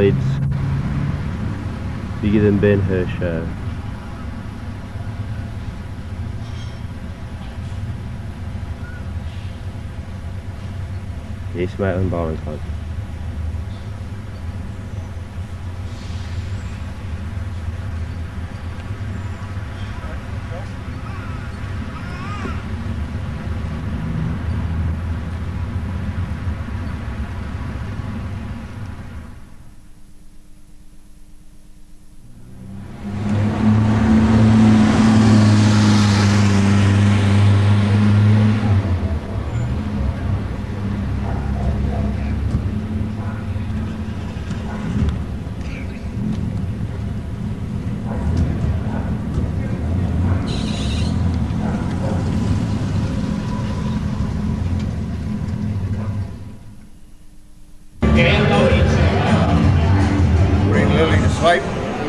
Lloyds, bigger than Ben Hur show. East Maitland Bowling Club.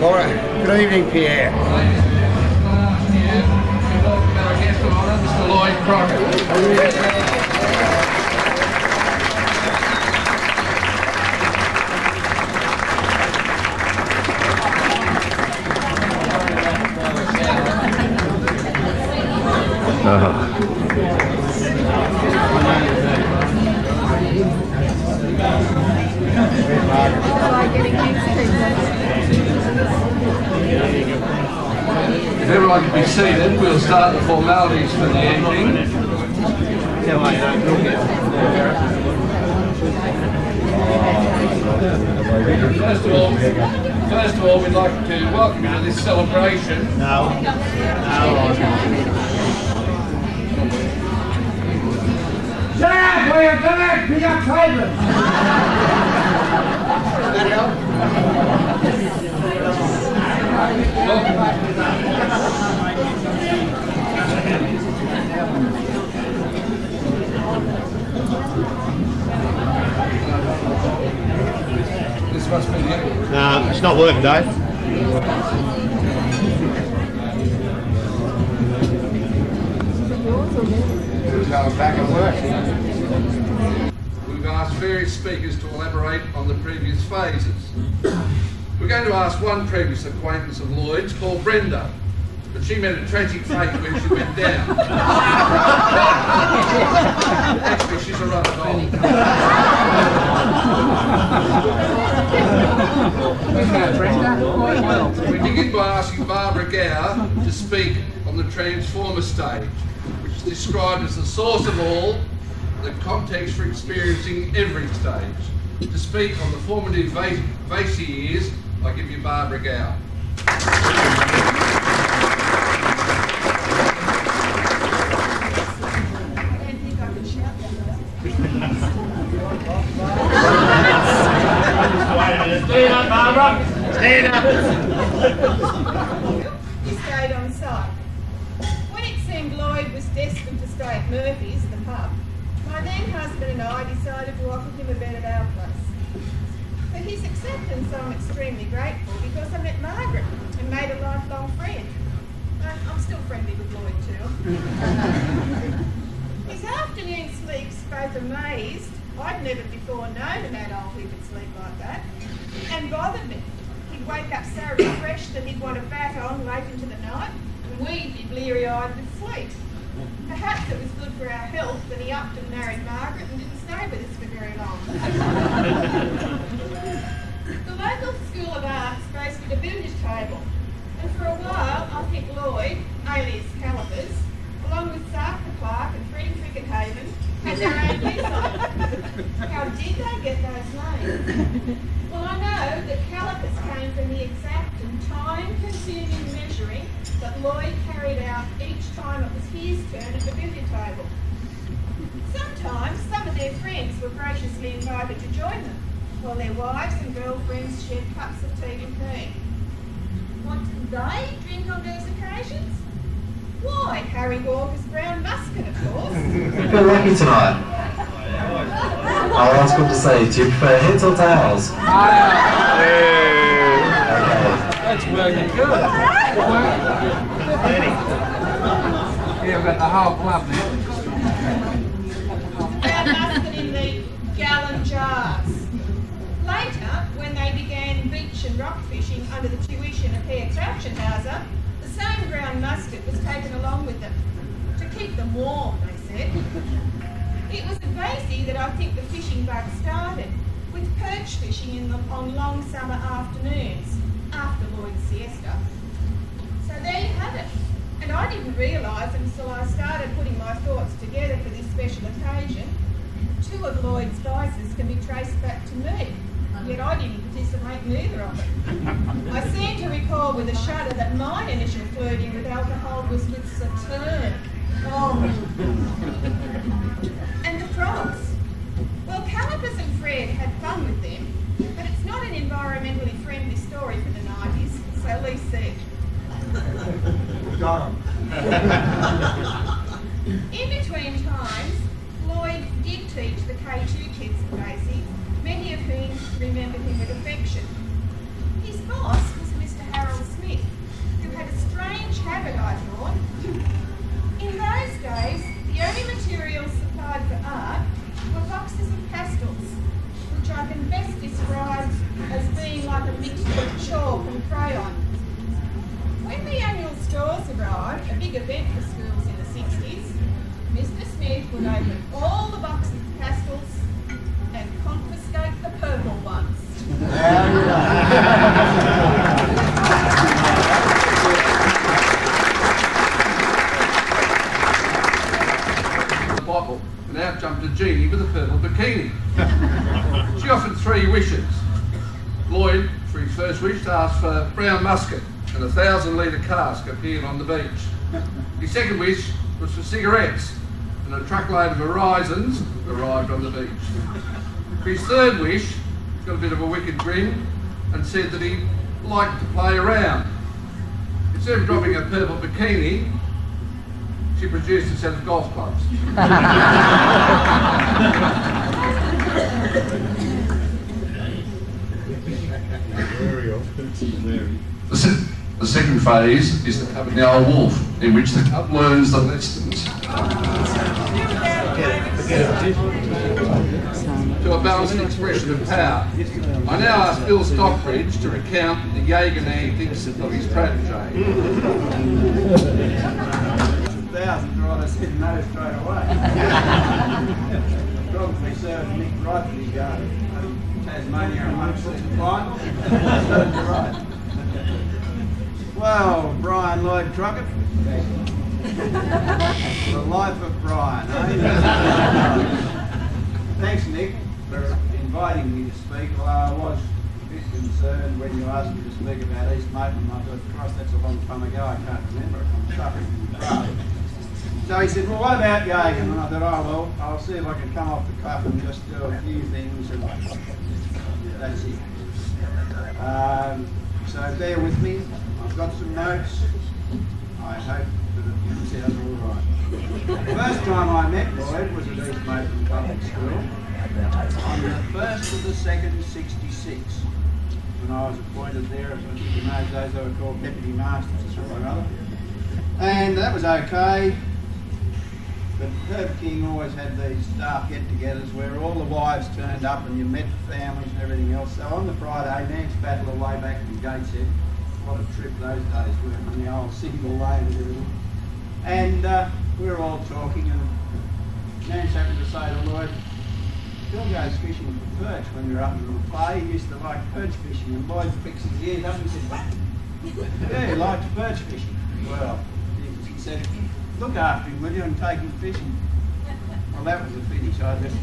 Laura, good evening, Pierre. Our guest of honour, Mr. Lloyd Crockett. If everyone can be seated, we'll start the formalities for the evening. First of all, we'd like to welcome you to this celebration. Dad, we're back! Pick up tables! That help? This must be it. Nah, it's not working, Dave. Going back and work. We've asked various speakers to elaborate on the previous phases. We're going to ask one previous acquaintance of Lloyd's called Brenda, but she met a tragic fate when she went down. Actually, she's a runner doll. We begin by asking Barbara Gower to speak on the Transformer stage, which is described as the source of all, the context for experiencing every stage. To speak on the formative Vasey years, I give you Barbara Gower. Stand up, Barbara! Stand up! He stayed on site. When it seemed Lloyd was destined to stay at Murphy's, the pub, my then husband and I decided to offer him a bed at our place. For his acceptance, I'm extremely grateful because I met Margaret and made a lifelong friend. I'm still friendly with Lloyd too. His afternoon sleeps both amazed, I'd never before known an adult who could sleep like that, and bothered me. He'd wake up so refreshed that he'd want to bat on late into the night, and we'd be bleary-eyed with sleep. Perhaps it was good for our health that he upped and married Margaret and didn't stay with us for very long. The local School of Arts boasted a billiard table, and for a while I think Lloyd, alias Calipers, along with Sarker Clark and Freddie Crickethaven, had their own piece on it. How did they get those names? Well, I know that Calipers came from the exact and time-consuming measuring that Lloyd carried out each time it was his turn at the billiard table. Sometimes some of their friends were graciously invited to join them, while their wives and girlfriends shared cups of tea and cream. What did they drink on those occasions? Why, Harry Walker's Brown Muscat, of course. You're lucky tonight. Oh, that's good to see. Do you prefer heads or tails? Okay. That's working good. Yeah, we've got the whole club there. Brown Muscat in the gallon jars. Later, when they began fishing under the tuition of Herr Krautschenhauser, the same brown musket was taken along with them. To keep them warm, they said. It was at Vasey that I think the fishing bug started, with perch fishing on long summer afternoons, after Lloyd's siesta. So there you have it. And I didn't realise until I started putting my thoughts together for this special occasion, 2 of Lloyd's vices can be traced back to me, yet I didn't participate in either of them. I seem to recall with a shudder that my initial flirting with alcohol was with Saturn. Oh. And the frogs. Well, Calipers and Fred had fun with them, but it's not an environmentally friendly story for the 90s, so Lee said. Got 'em. In between times, Lloyd did teach the K2 kids at Vasey, many of whom remembered him with affection. His boss was Mr. Harold Smith, who had a strange habit, I thought. In those days, the only materials supplied for art were boxes of pastels, which I can best describe as being like a mixture of chalk and crayon. When the annual stores arrived, a big event for schools in the 60s, Mr. Smith would open all the boxes of pastels and confiscate the purple ones. The bottle, and out jumped a genie with a purple bikini. She offered 3 wishes. Lloyd, for his first wish, asked for brown musket, and a 1,000-litre cask appeared on the beach. His second wish was for cigarettes, and a truckload of Horizons arrived on the beach. For his third wish, he got a bit of a wicked grin and said that he liked to play around. Instead of dropping a purple bikini, she produced a set of golf clubs. The second phase is the Cub and the Old Wolf, in which the cub learns the lessons to a balanced expression of power. I now ask Bill Stockbridge to recount the Jaeger antics of his protege. 1,000 right, I said no straight away. Probably served Nick right for his Tasmania amongst the final. Right. Well, Brian Lloyd Truckett. The life of Brian, eh? Thanks, Nick, for inviting me to speak. Although I was a bit concerned when you asked me to speak about East Maitland. I thought, Christ, that's a long time ago. I can't remember it. I'm suffering from the crowd. So he said, well, what about Jaeger? And I thought, oh, well, I'll see if I can come off the cuff and just do a few things, and that's it. So bear with me. I've got some notes. I hope that it comes out all right. The first time I met Lloyd was at East Maitland Public School on the 1st of the 2nd, 66, when I was appointed there. I think in those days they were called deputy masters or something or other. And that was okay. But Herb King always had these staff get-togethers where all the wives turned up and you met the families and everything else. So on the Friday, Nance battled her way back from Gateshead. What a trip those days were on the old single lane and everything. And we were all talking, and Nance happened to say to Lloyd, Bill goes fishing for perch when we were up in the play. He used to like perch fishing, and Lloyd fixed his ears up and said, what? Yeah, he likes perch fishing. Well, he said, look after him, will you, and take him fishing. Well, that was the finish, I guess.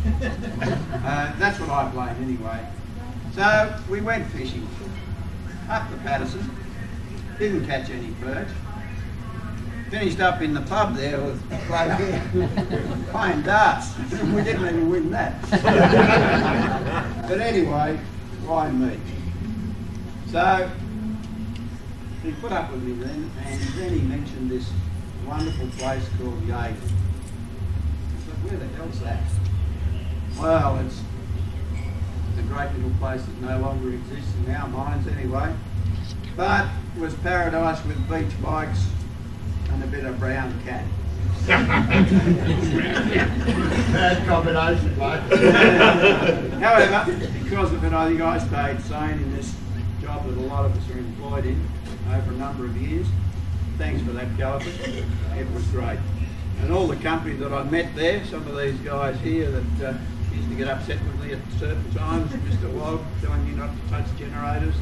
That's what I blame anyway. So we went fishing up the Patterson, didn't catch any perch. Finished up in the pub there with playing darts. We didn't even win that. But anyway, why me? So he put up with me then, and then he mentioned this wonderful place called Jaeger. I thought, where the hell's that? Well, it's a great little place that no longer exists in our minds anyway, but it was paradise with beach bikes and a bit of brown cat. Bad combination, mate. However, because of it, I think I stayed sane in this job that a lot of us are employed in over a number of years. Thanks for that, Caliphate. It was great. And all the company that I met there, some of these guys here that used to get upset with me at certain times, Mr. Lloyd telling me not to touch generators.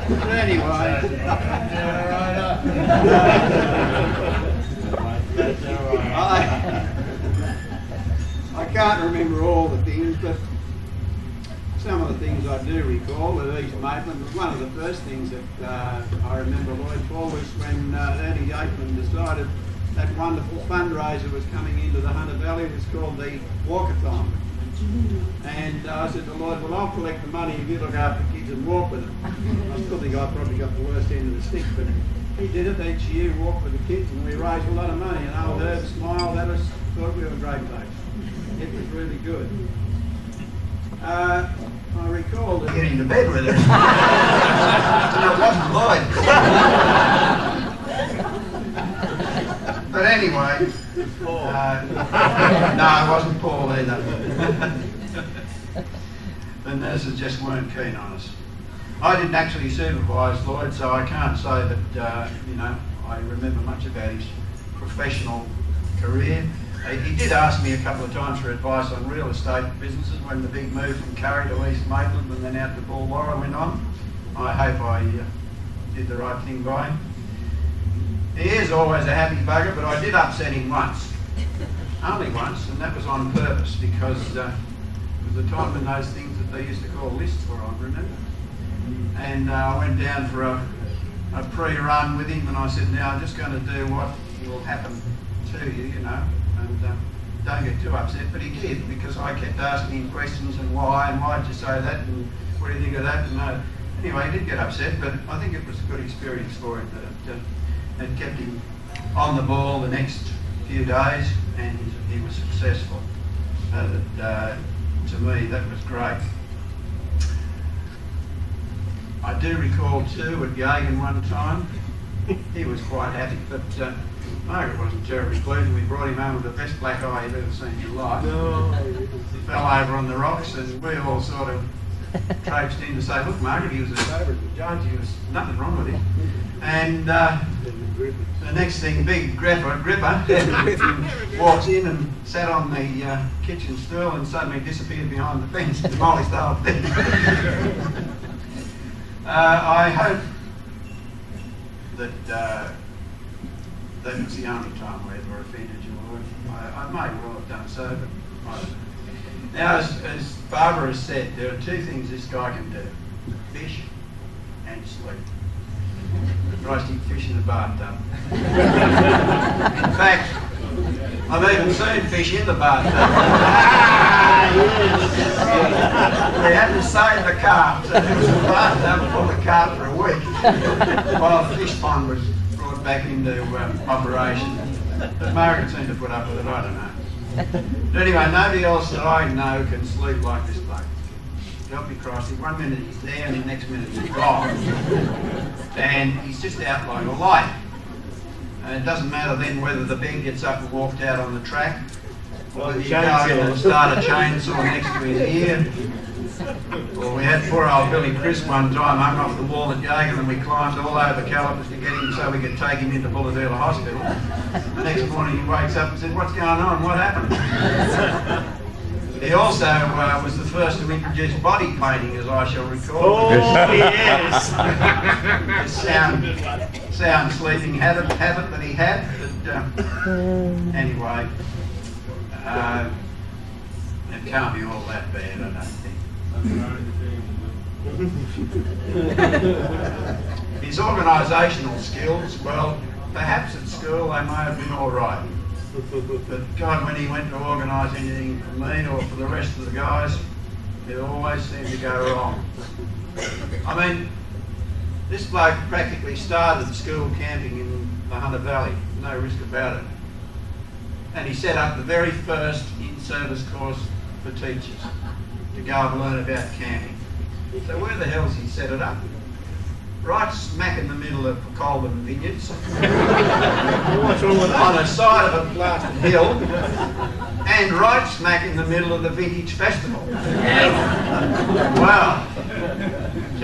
But anyway, I can't remember all the things, but some of the things I do recall at East Maitland. One of the first things that I remember Lloyd for was when Ernie Yateman decided that wonderful fundraiser was coming into the Hunter Valley. It was called the Walkathon. And I said to Lloyd, well, I'll collect the money if you look after kids and walk with them. I still think I probably got the worst end of the stick, but he did it each year, walked with the kids, and we raised a lot of money. And old Herb smiled at us, thought we were great mates. It was really good. I recall that Get into bed with her. No, it wasn't Lloyd. But anyway, no, it wasn't Paul either. The nurses just weren't keen on us. I didn't actually supervise Lloyd, so I can't say that, I remember much about his professional career. He did ask me a couple of times for advice on real estate businesses when the big move from Curry to East Maitland and then out to Bullwarra went on. I hope I did the right thing by him. He is always a happy bugger, but I did upset him once. Only once, and that was on purpose because it was the time when those things that they used to call lists were on, remember? And I went down for a pre-run with him and I said, now I'm just going to do what will happen to you, and don't get too upset. But he did, because I kept asking him questions and why'd you say that, and what do you think of that, and anyway, he did get upset, but I think it was a good experience for him that it kept him on the ball the next few days, and he was successful. To me, that was great. I do recall too at Gagan one time, he was quite happy, but Margaret wasn't terribly pleased. We brought him home with the best black eye you've ever seen in your life. No. He fell over on the rocks and we all sort of traipsed in to say, look Margaret, he was a favourite with the judge, he was nothing wrong with him. And the next thing, big Gripper walks in and sat on the kitchen stool and suddenly disappeared behind the fence, demolished the whole thing. I hope that that was the only time we ever offended you, Lloyd. I may well have done so, but I don't know. Now, as Barbara has said, there are two things this guy can do: fish and sleep. Tries to eat fish in the bathtub. In fact, I've even seen fish in the bathtub. We had to save the carp, so there was a bathtub full of carp for a week while the fish pond was brought back into operation. But Margaret seemed to put up with it, I don't know. But anyway, nobody else that I know can sleep like this bloke. Help me Christ, one minute he's there and the next minute he's gone. And he's just out like a light. And it doesn't matter then whether the bed gets up and walked out on the track, or whether you go and start a chainsaw next to his ear. Or we had poor old Billy Chris one time hung off the wall at Yagan and we climbed all over the calipers to get him so we could take him into Bulladela Hospital. The next morning he wakes up and said, what's going on, what happened? He also was the first to introduce body painting, as I shall recall. Oh, yes! The sound sleeping habit that he had. But, anyway, it can't be all that bad, I don't think. His organisational skills, well, perhaps at school they may have been all right. But God, when he went to organise anything for me or for the rest of the guys, it always seemed to go wrong. I mean, this bloke practically started school camping in the Hunter Valley, no risk about it. And he set up the very first in-service course for teachers to go and learn about camping. So where the hell's he set it up? Right smack in the middle of Colburn Vineyards. What's wrong with that? On the side of a blasted hill, and right smack in the middle of the Vintage Festival. Wow.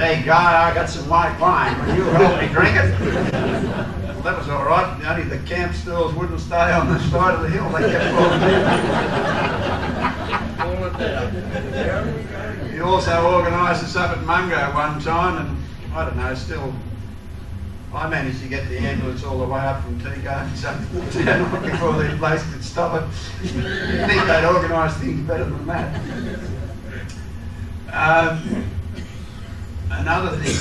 Hey guy, I got some white wine. Will you help me drink it? Well, that was all right. Only the camp stools wouldn't stay on the side of the hill. They kept falling down. He also organised us up at Mungo one time, and I don't know, still, I managed to get the ambulance all the way up from Tico so down before the place could stop it. You'd think they'd organise things better than that. Another thing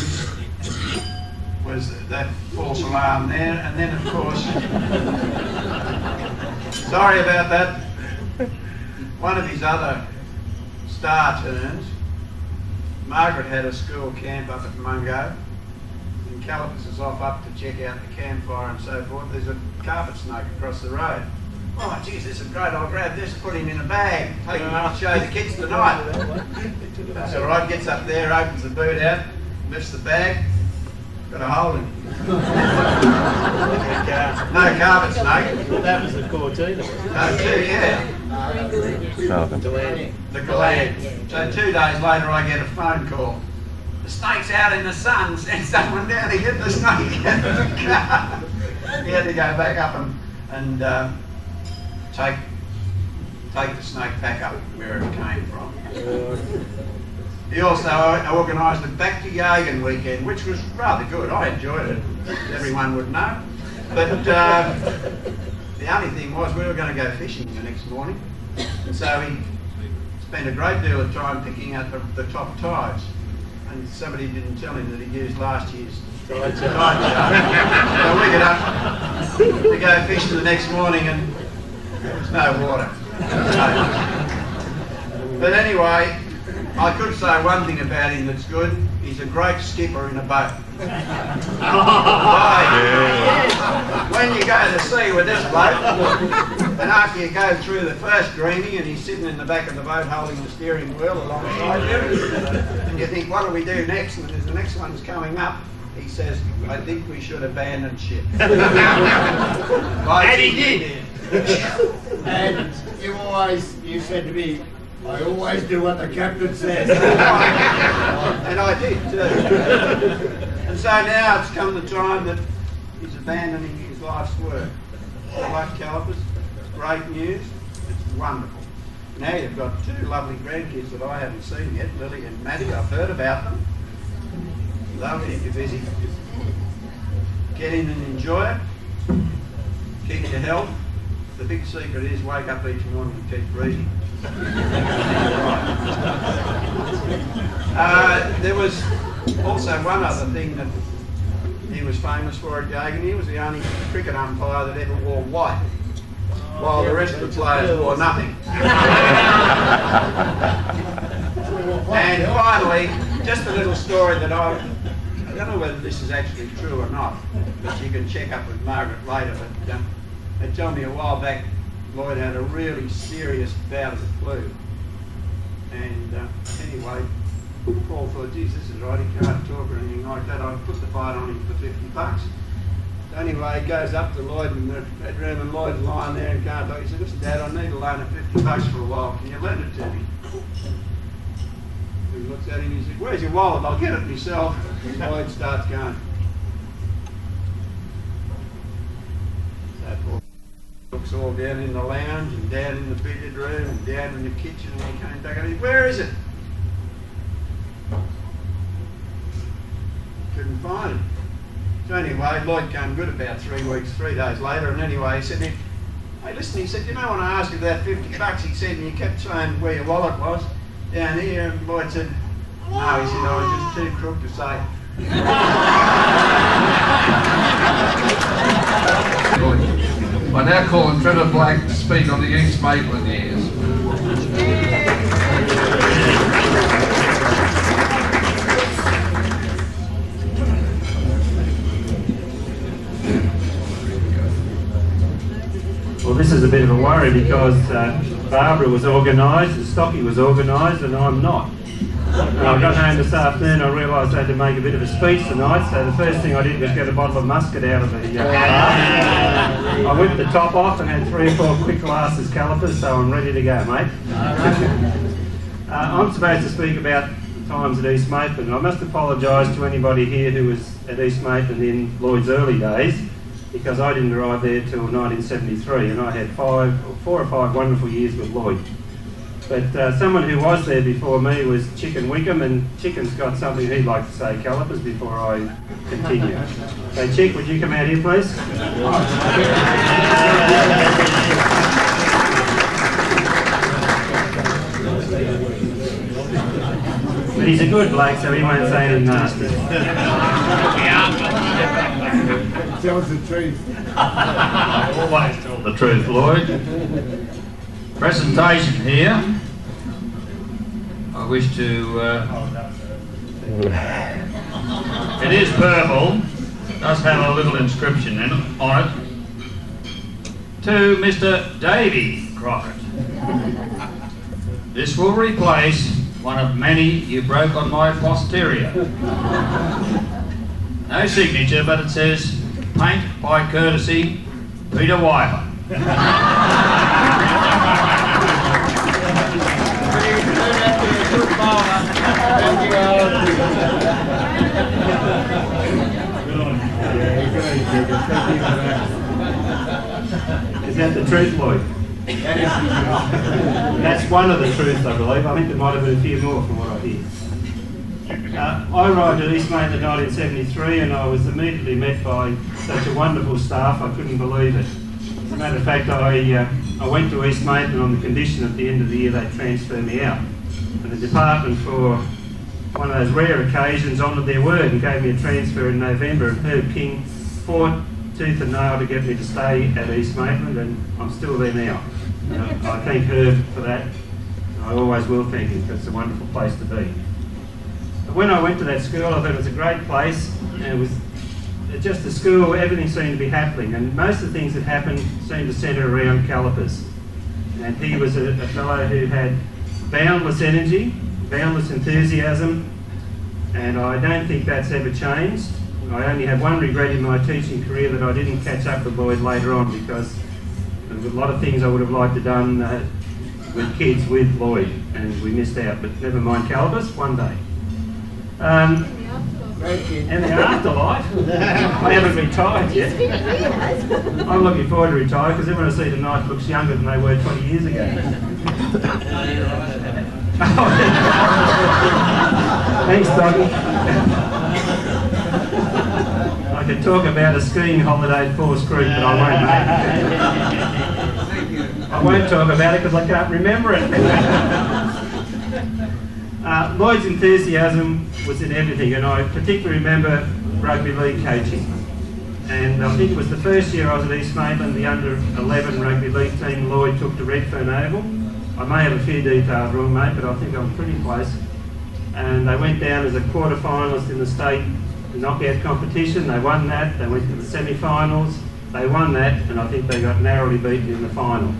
was that false alarm there, and then of course, sorry about that, one of his other star turns, Margaret had a school camp up at Mungo, and Calipers is off up to check out the campfire and so forth. There's a carpet snake across the road. Oh, geez, this is great. I'll grab this, put him in a bag, take him out and show the kids tonight. That's all right. Gets up there, opens the boot out, lifts the bag, got a hole in it. No carpet snake. That was the Cortina. No, two, yeah. The gland. So 2 days later, I get a phone call. The snake's out in the sun. Send someone down to get the snake out of the car. He had to go back up and take the snake back up where it came from. He also organised a back to Yagan weekend, which was rather good. I enjoyed it, everyone would know. But the only thing was we were going to go fishing the next morning, and so he spent a great deal of time picking out the top tides. And somebody didn't tell him that he used last year's tide chart. So we get up to go fishing the next morning, and there was no water. But anyway, I could say one thing about him that's good. He's a great skipper in a boat. When you go to sea with this bloke, and after you go through the first greenie and he's sitting in the back of the boat holding the steering wheel alongside you, and you think, what do we do next? And as the next one's coming up, he says, I think we should abandon ship. And he did. And you said to me, I always do what the captain says. And I did too. And so now it's come the time that he's abandoning his life's work. I like Calipers. It's great news. It's wonderful. Now you've got 2 lovely grandkids that I haven't seen yet, Lily and Maddie. I've heard about them. They'll keep you busy. Get in and enjoy it. Keep your health. The big secret is wake up each morning and keep breathing. There was also one other thing that he was famous for at Yagan. He was the only cricket umpire that ever wore white, while the rest of the players wore nothing. And finally, just a little story that I don't know whether this is actually true or not, but you can check up with Margaret later. But they told me a while back Lloyd had a really serious bout of the flu. And anyway, Paul thought, geez, this is right, he can't talk or anything like that. I'd put the fight on him for $50. Anyway, he goes up to Lloyd in the bedroom, and Lloyd's lying there and can't talk. He said, listen, Dad, I need a loan of $50 for a while. Can you lend it to me? He looks at him and he said, where's your wallet? I'll get it myself. And Lloyd starts going. So Paul looks all down in the lounge and down in the billiard room and down in the kitchen, and he came back and he said, where is it? Couldn't find it. So anyway, Lloyd came good about 3 days later, and anyway he said to him, hey listen, he said, you know when I asked you that $50, he said, and you kept saying where your wallet was, down here, and Lloyd said, no, he said, I was just too crook to say. I now call on Trevor Black to speak on the East Maitland years. Well, this is a bit of a worry because Barbara was organised, Stocky was organised, and I'm not. And I got home this afternoon, I realised I had to make a bit of a speech tonight, so the first thing I did was get a bottle of muscat out of the bar. I whipped the top off and had 3 or 4 quick glasses Calipers, so I'm ready to go, mate. I'm supposed to speak about times at East Maitland. I must apologise to anybody here who was at East Maitland in Lloyd's early days, because I didn't arrive there till 1973, and I had 4 or 5 wonderful years with Lloyd. But someone who was there before me was Chicken Wickham, and Chicken's got something he'd like to say, Calipers, before I continue. So Chick, would you come out here, please? But he's a good bloke, so he won't say anything nasty. Tells the truth. Always tell the truth, Lloyd. Presentation here. I wish to. It is purple. Does have a little inscription on it. To Mr. Davy Crockett. This will replace one of many you broke on my posterior. No signature, but it says, paint by courtesy, Peter Wyler. Is that the truth, Lloyd? That's one of the truths, I believe. I think there might have been a few more from what I hear. I arrived at East Maitland in 1973, and I was immediately met by such a wonderful staff, I couldn't believe it. As a matter of fact, I went to East Maitland on the condition at the end of the year they'd transfer me out. And the department, for one of those rare occasions, honoured their word and gave me a transfer in November, and Herb King fought tooth and nail to get me to stay at East Maitland, and I'm still there now. I thank Herb for that. I always will thank him, because it's a wonderful place to be. But when I went to that school, I thought it was a great place, and it was just a school where everything seemed to be happening, and most of the things that happened seemed to centre around Calipers. And he was a fellow who had boundless energy, boundless enthusiasm, and I don't think that's ever changed. I only have one regret in my teaching career, that I didn't catch up with Lloyd later on, because there were a lot of things I would have liked to have done with kids with Lloyd, and we missed out. But never mind, Calipers, one day. And the afterlife. I haven't retired yet. I'm looking forward to retire, because everyone I see tonight looks younger than they were 20 years ago. Thanks, Doggy. I could talk about a skiing holiday at Force Creek, but I won't, mate. I won't talk about it because I can't remember it. Lloyd's enthusiasm was in everything, and I particularly remember rugby league coaching. And I think it was the first year I was at East Maitland, the under-11 rugby league team Lloyd took to Redfern Oval. I may have a few details wrong, mate, but I think I'm pretty close. And they went down as a quarter-finalist in the state knockout competition. They won that. They went to the semi-finals. They won that, and I think they got narrowly beaten in the final.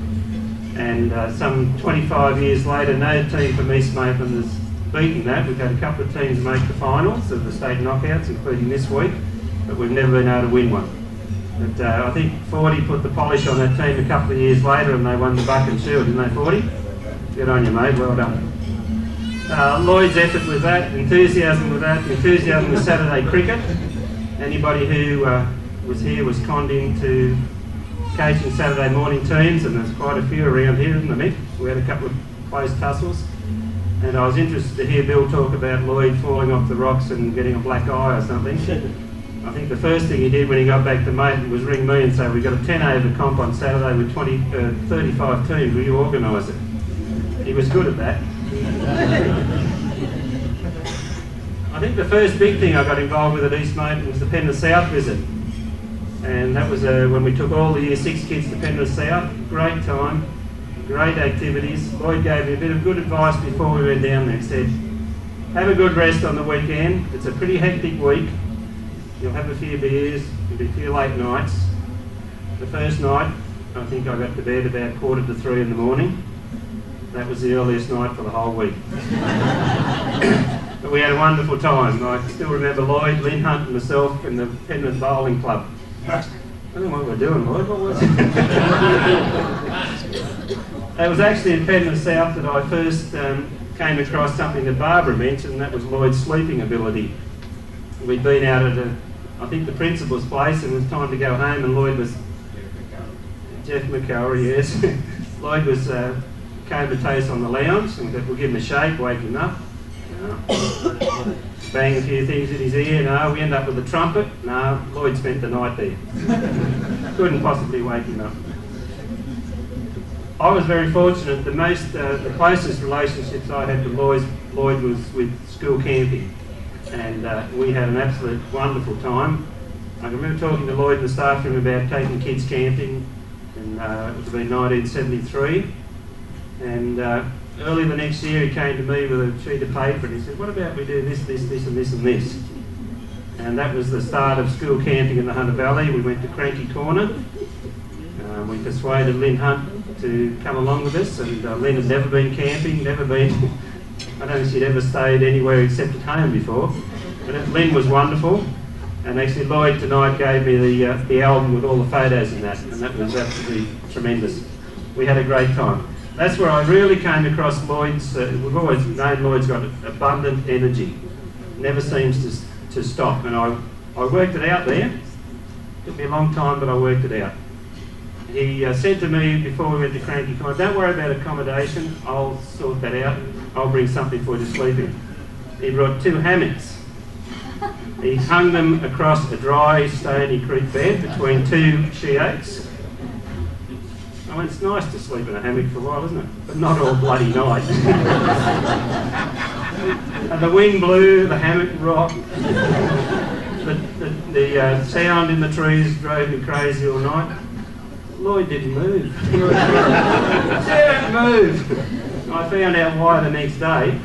And some 25 years later, no team from East Maitland has beaten that. We've had a couple of teams make the finals of the state knockouts, including this week, but we've never been able to win one. But I think 40 put the polish on that team a couple of years later, and they won the Buck and Shield, didn't they, 40? Good on you, mate. Well done. Lloyd's effort with that, enthusiasm with Saturday cricket. Anybody who was here was conned into coaching Saturday morning teams, and there's quite a few around here, isn't there, Mick? We had a couple of close tussles. And I was interested to hear Bill talk about Lloyd falling off the rocks and getting a black eye or something. I think the first thing he did when he got back to Maitland was ring me and say, we've got a 10 over comp on Saturday with 35 teams, will you organise it? He was good at that. I think the first big thing I got involved with at East Maitland was the Penrith South visit. And that was when we took all the Year 6 kids to Penrith South. Great time, great activities. Lloyd gave me a bit of good advice before we went down there. He said, have a good rest on the weekend. It's a pretty hectic week. You'll have a few beers, there'll be a few late nights. The first night, I think I got to bed about 2:45 in the morning. That was the earliest night for the whole week. But we had a wonderful time. I still remember Lloyd, Lynn Hunt and myself in the Penrith Bowling Club. I don't know what we're doing, Lloyd. What was it? It was actually in Penrith South that I first came across something that Barbara mentioned, and that was Lloyd's sleeping ability. We'd been out at I think the principal's place, and it was time to go home, and Lloyd was... Jeff McCowry, yes. Lloyd was comatose on the lounge, and we thought, we'll give him a shake, wake him up. No. Bang a few things in his ear, no. We end up with a trumpet, no. Lloyd spent the night there. Couldn't possibly wake him up. I was very fortunate. The closest relationships I had with Lloyd was with school camping, and we had an absolute wonderful time. I can remember talking to Lloyd in the staff room about taking kids camping, and it was about 1973. And early the next year, he came to me with a sheet of paper, and he said, "What about we do this, this, this, and this, and this?" And that was the start of school camping in the Hunter Valley. We went to Cranky Corner. We persuaded Lynn Hunt to come along with us, and Lynn had never been camping, I don't think she'd ever stayed anywhere except at home before. But Lynn was wonderful, and actually Lloyd tonight gave me the album with all the photos in that, and that was absolutely tremendous. We had a great time. That's where I really came across Lloyd's. We've always known Lloyd's got abundant energy, never seems to stop, and I worked it out there. Took me a long time, but I worked it out. He said to me before we went to Cranky Corner, "Don't worry about accommodation, I'll sort that out. I'll bring something for you to sleep in." He brought 2 hammocks. He hung them across a dry, stony creek bed between 2 she oaks. I mean, it's nice to sleep in a hammock for a while, isn't it? But not all bloody night. And the wind blew, the hammock rocked. The sound in the trees drove me crazy all night. Lloyd didn't move. Didn't move. I found out why the next day.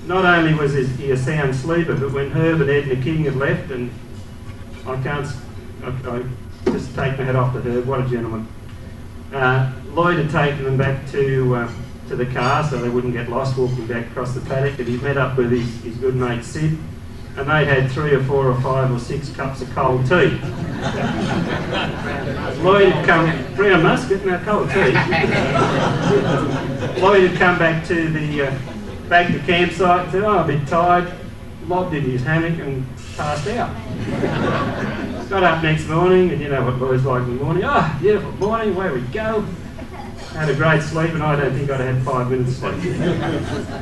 Not only was he a sound sleeper, but when Herb and Edna King had left, and I just take my hat off to Herb, what a gentleman. Lloyd had taken them back to the car so they wouldn't get lost walking back across the paddock, and he met up with his good mate Sid, and they had 3 or 4 or 5 or 6 cups of cold tea. Lloyd had come, brown musket, no cold tea. Lloyd had come back to the campsite and said, "Oh, I'm a bit tired," lobbed in his hammock and passed out. Got up next morning, and you know what Lloyd's like in the morning. "Oh, beautiful morning, away we go." Had a great sleep, and I don't think I'd had 5 minutes sleep.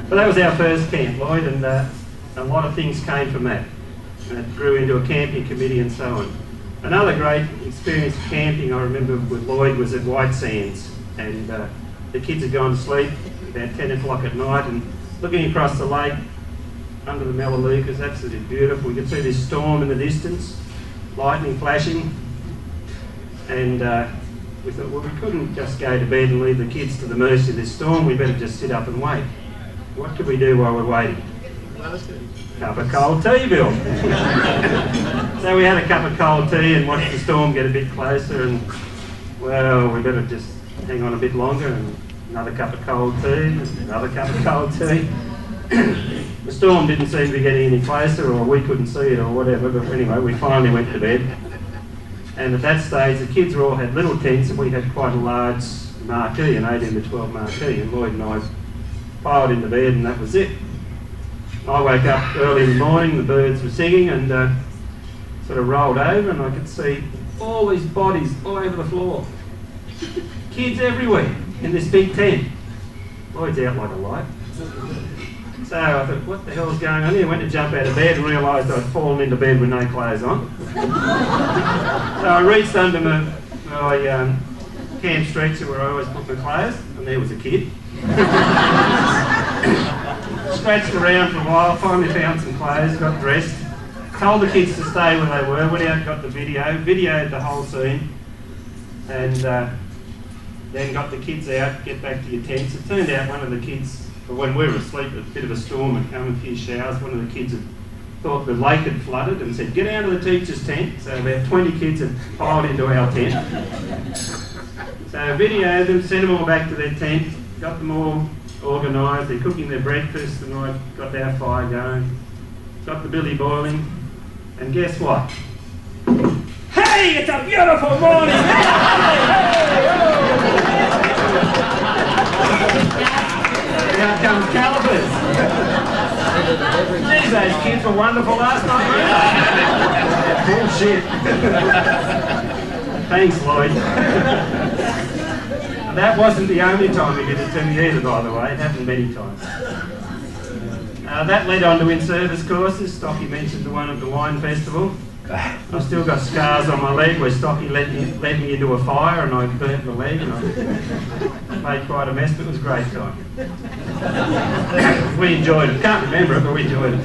But that was our first camp, Lloyd, and a lot of things came from that. And it grew into a camping committee and so on. Another great experience of camping I remember with Lloyd was at White Sands, and the kids had gone to sleep about 10 o'clock at night, and looking across the lake under the Melaleucas, absolutely beautiful. We could see this storm in the distance, lightning flashing, and we thought, well, we couldn't just go to bed and leave the kids to the mercy of this storm. We better just sit up and wait. What could we do while we're waiting? Cup of cold tea, Bill. So we had a cup of cold tea and watched the storm get a bit closer, and well, we better just hang on a bit longer, and another cup of cold tea, and another cup of cold tea. The storm didn't seem to be getting any closer, or we couldn't see it or whatever, but anyway, we finally went to bed. And at that stage, the kids all had little tents, and we had quite a large marquee, an 18 to 12 marquee, and Lloyd and I piled into bed, and that was it. I woke up early in the morning, the birds were singing, and sort of rolled over, and I could see all these bodies all over the floor. Kids everywhere in this big tent. Lloyd's out like a light. So I thought, what the hell's going on here? I went to jump out of bed and realised I'd fallen into bed with no clothes on. So I reached under my camp stretcher where I always put my clothes, and there was a kid. Scratched around for a while, finally found some clothes, got dressed, told the kids to stay where they were, went out, got the videoed the whole scene, and then got the kids out, get back to your tents. It turned out one of the kids, when we were asleep, a bit of a storm had come, a few showers. One of the kids had thought the lake had flooded and said, "Get out of the teacher's tent." So about 20 kids had piled into our tent. So I videoed them, sent them all back to their tent, got them all organised. They're cooking their breakfast, and I got our fire going, got the billy boiling, and guess what? Hey, it's a beautiful morning! Hey, hey, Out comes Calipers. Geez, those kids were wonderful last night, weren't they? Bullshit. Thanks, Lloyd. That wasn't the only time he did it to me either, by the way. It happened many times. That led on to in-service courses. Stocky mentioned the one at the wine festival. I've still got scars on my leg where Stocky led me into a fire and I burnt my leg and I made quite a mess, but it was a great time. We enjoyed it. Can't remember it, but we enjoyed it.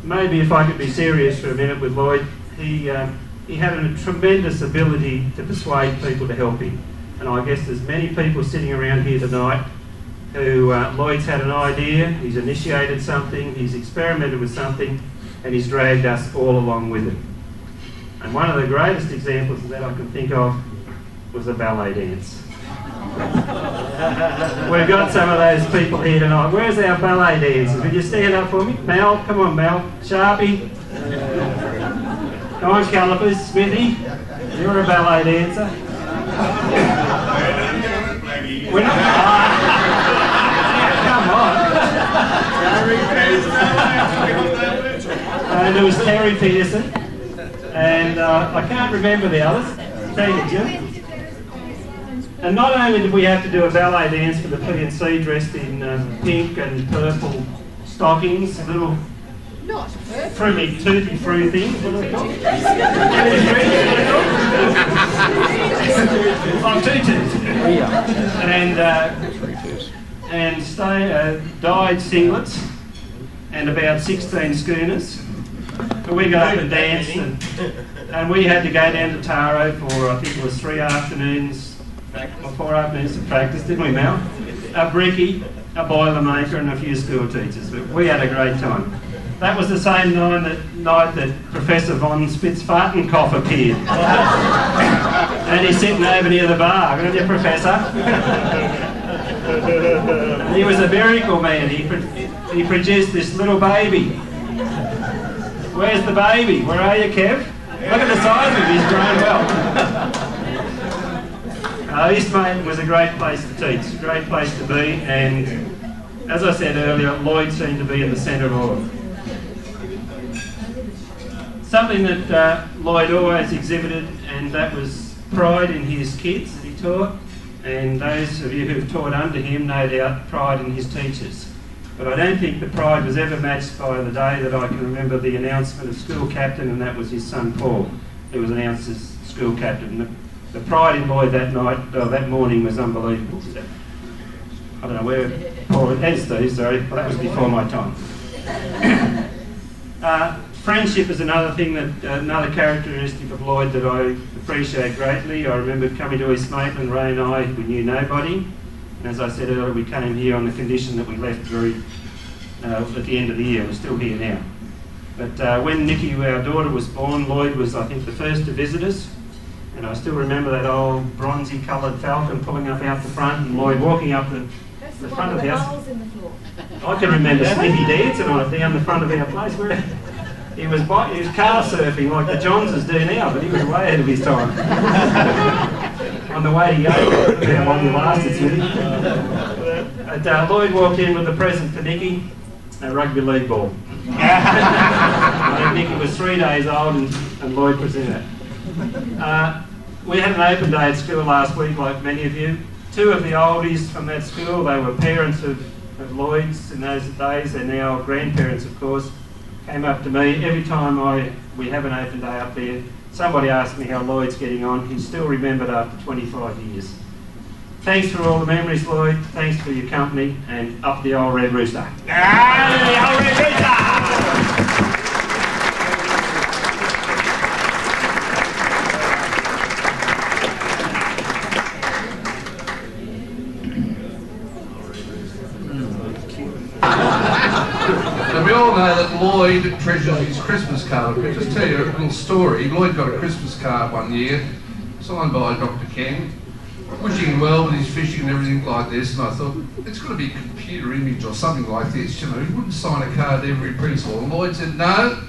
Maybe if I could be serious for a minute with Lloyd, he had a tremendous ability to persuade people to help him. And I guess there's many people sitting around here tonight who Lloyd's had an idea, he's initiated something, he's experimented with something, and he's dragged us all along with him. And one of the greatest examples of that I can think of was a ballet dance. We've got some of those people here tonight. Where's our ballet dancers? Would you stand up for me? Mel, come on Mel. Sharpie. Come on Calipers, Smithy. You're a ballet dancer. We're not. Come on. And there was Terry Peterson, and I can't remember the others. Thank you, Jim. And not only did we have to do a ballet dance for the P&C dressed in pink and purple stockings, little frilly tutti-free things, what are they called? Tutus. And dyed singlets and about 16 schooners. But we got up and danced and we had to go down to Taro for I think it was 4 afternoons of practice, didn't we Mel? A brickie, a boilermaker and a few school teachers. But we had a great time. That was the same night that Professor von Spitzfartenkopf appeared. And he's sitting over near the bar. Good on you, Professor. He was a miracle man. He produced this little baby. Where's the baby? Where are you, Kev? Look at the size of him. He's grown well. East Main was a great place to teach, a great place to be, and as I said earlier, Lloyd seemed to be in the centre of all of it. Something that Lloyd always exhibited, and that was pride in his kids that he taught, and those of you who've taught under him, no doubt, pride in his teachers. But I don't think the pride was ever matched by the day that I can remember the announcement of school captain, and that was his son Paul, who was announced as school captain. The pride in Lloyd that morning was unbelievable. I don't know where Paul and Steve, sorry, but that was before my time. Friendship is another thing another characteristic of Lloyd that I appreciate greatly. I remember coming to East Maitland, Ray and I, we knew nobody. And as I said earlier, we came here on the condition that we left at the end of the year. We're still here now. But when Nikki, our daughter, was born, Lloyd was, I think, the first to visit us. And I still remember that old bronzy coloured Falcon pulling up out the front and Lloyd walking up the front of the house. I can remember Smithy dancing on it down the front of our place. Where he was car surfing like the Johnses do now, but he was way ahead of his time. On the way to yoga, how long you lasted, Smithy. Lloyd walked in with a present for Nikki, a rugby league ball. I think Nikki was 3 days old and Lloyd presented it. We had an open day at school last week, like many of you. 2 of the oldies from that school, they were parents of Lloyds in those days. They're now grandparents, of course. Came up to me every time we have an open day up there. Somebody asked me how Lloyd's getting on. He's still remembered after 25 years. Thanks for all the memories, Lloyd. Thanks for your company, and up the old Red Rooster. Ah, the old Red Rooster! Now we all know that Lloyd treasures his Christmas card. I'll just tell you a little story. Lloyd got a Christmas card one year, signed by Dr. Ken, wishing him well with his fishing and everything like this, and I thought, it's got to be a computer image or something like this, you know, he wouldn't sign a card to every principal. And Lloyd said, no,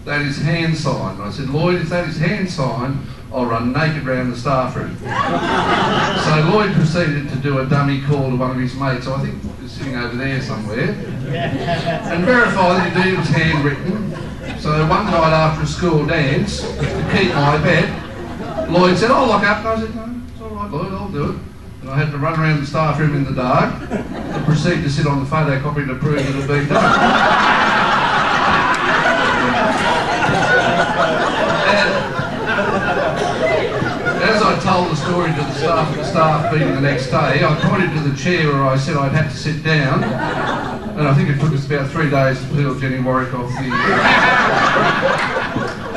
that is hand signed. And I said, Lloyd, if that is hand signed, I'll run naked round the staff room. So Lloyd proceeded to do a dummy call to one of his mates, I think he was sitting over there somewhere, and verify that indeed it was handwritten. So one night after a school dance, to keep my bet, Lloyd said, "I'll lock up." And I said, "No, it's all right, Lloyd, I'll do it." And I had to run around the staff room in the dark and proceed to sit on the photocopy to prove that it had been done. As I told the story to the staff meeting the next day, I pointed to the chair where I said I'd had to sit down, and I think it took us about 3 days to peel Jenny Warwick off the...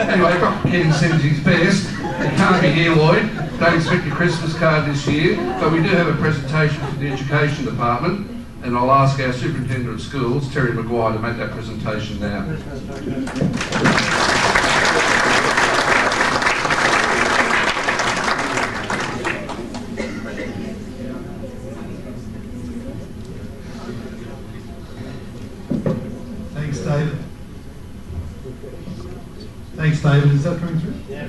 Anyway, Ken sends his best. You can't be here, Lloyd. Don't expect your Christmas card this year, but we do have a presentation for the Education Department, and I'll ask our Superintendent of Schools, Terry Maguire, to make that presentation now. Thanks, David. Thanks, David. Is that coming through? Yeah.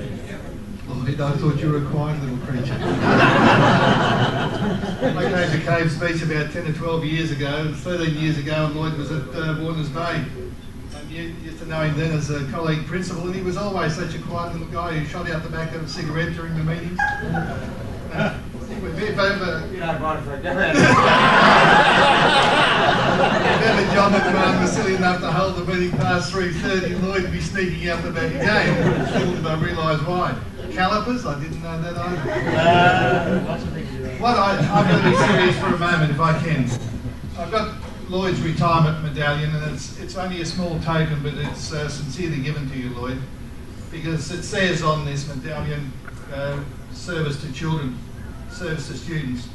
Lloyd, I thought you were a quiet little creature. I gave the cave speech about 10 or 12 years ago, 13 years ago, and Lloyd was at Warner's Bay. And you used to know him then as a colleague principal, and he was always such a quiet little guy who shot out the back of a cigarette during the meetings. If ever, You don't mind if I go if ever John McMahon was silly enough to hold the meeting past 3:30, Lloyd would be sneaking out the back again. Little did I realise why. Calipers? I didn't know that either. I'm going to be serious for a moment if I can. I've got Lloyd's retirement medallion, and it's only a small token, but it's sincerely given to you, Lloyd, because it says on this medallion, service to children, service to students.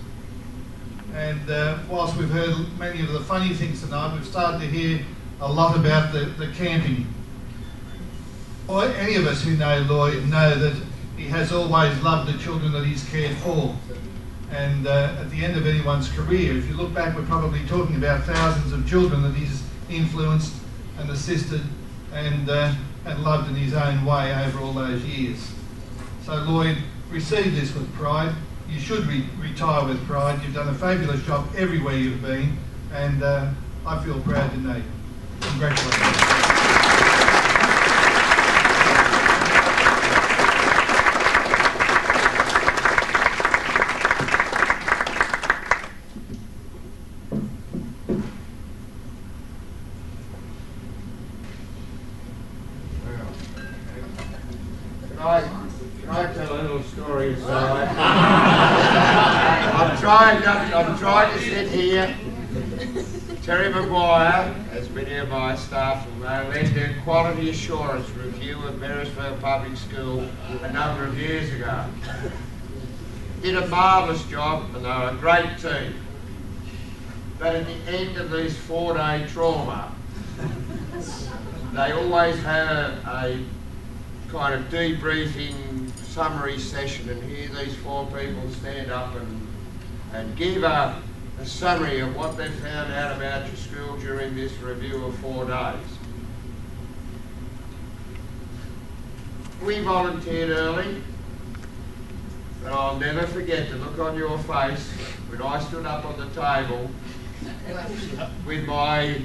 And whilst we've heard many of the funny things tonight, we've started to hear a lot about the camping. Any of us who know Lloyd know that he has always loved the children that he's cared for. And at the end of anyone's career, if you look back, we're probably talking about thousands of children that he's influenced and assisted and loved in his own way over all those years. So Lloyd, receive this with pride. You should retire with pride. You've done a fabulous job everywhere you've been, and I feel proud to know you. Congratulations. Can I tell a little story aside? I'm trying to sit here. Terry Maguire has been here by staff from led their quality assurance review of Marysville Public School a number of years ago. Did a marvellous job, and they were a great team. But at the end of this 4-day trauma, they always had a kind of debriefing summary session, and here these 4 people stand up and give a summary of what they found out about your school during this review of 4 days. We volunteered early, but I'll never forget the look on your face when I stood up on the table with my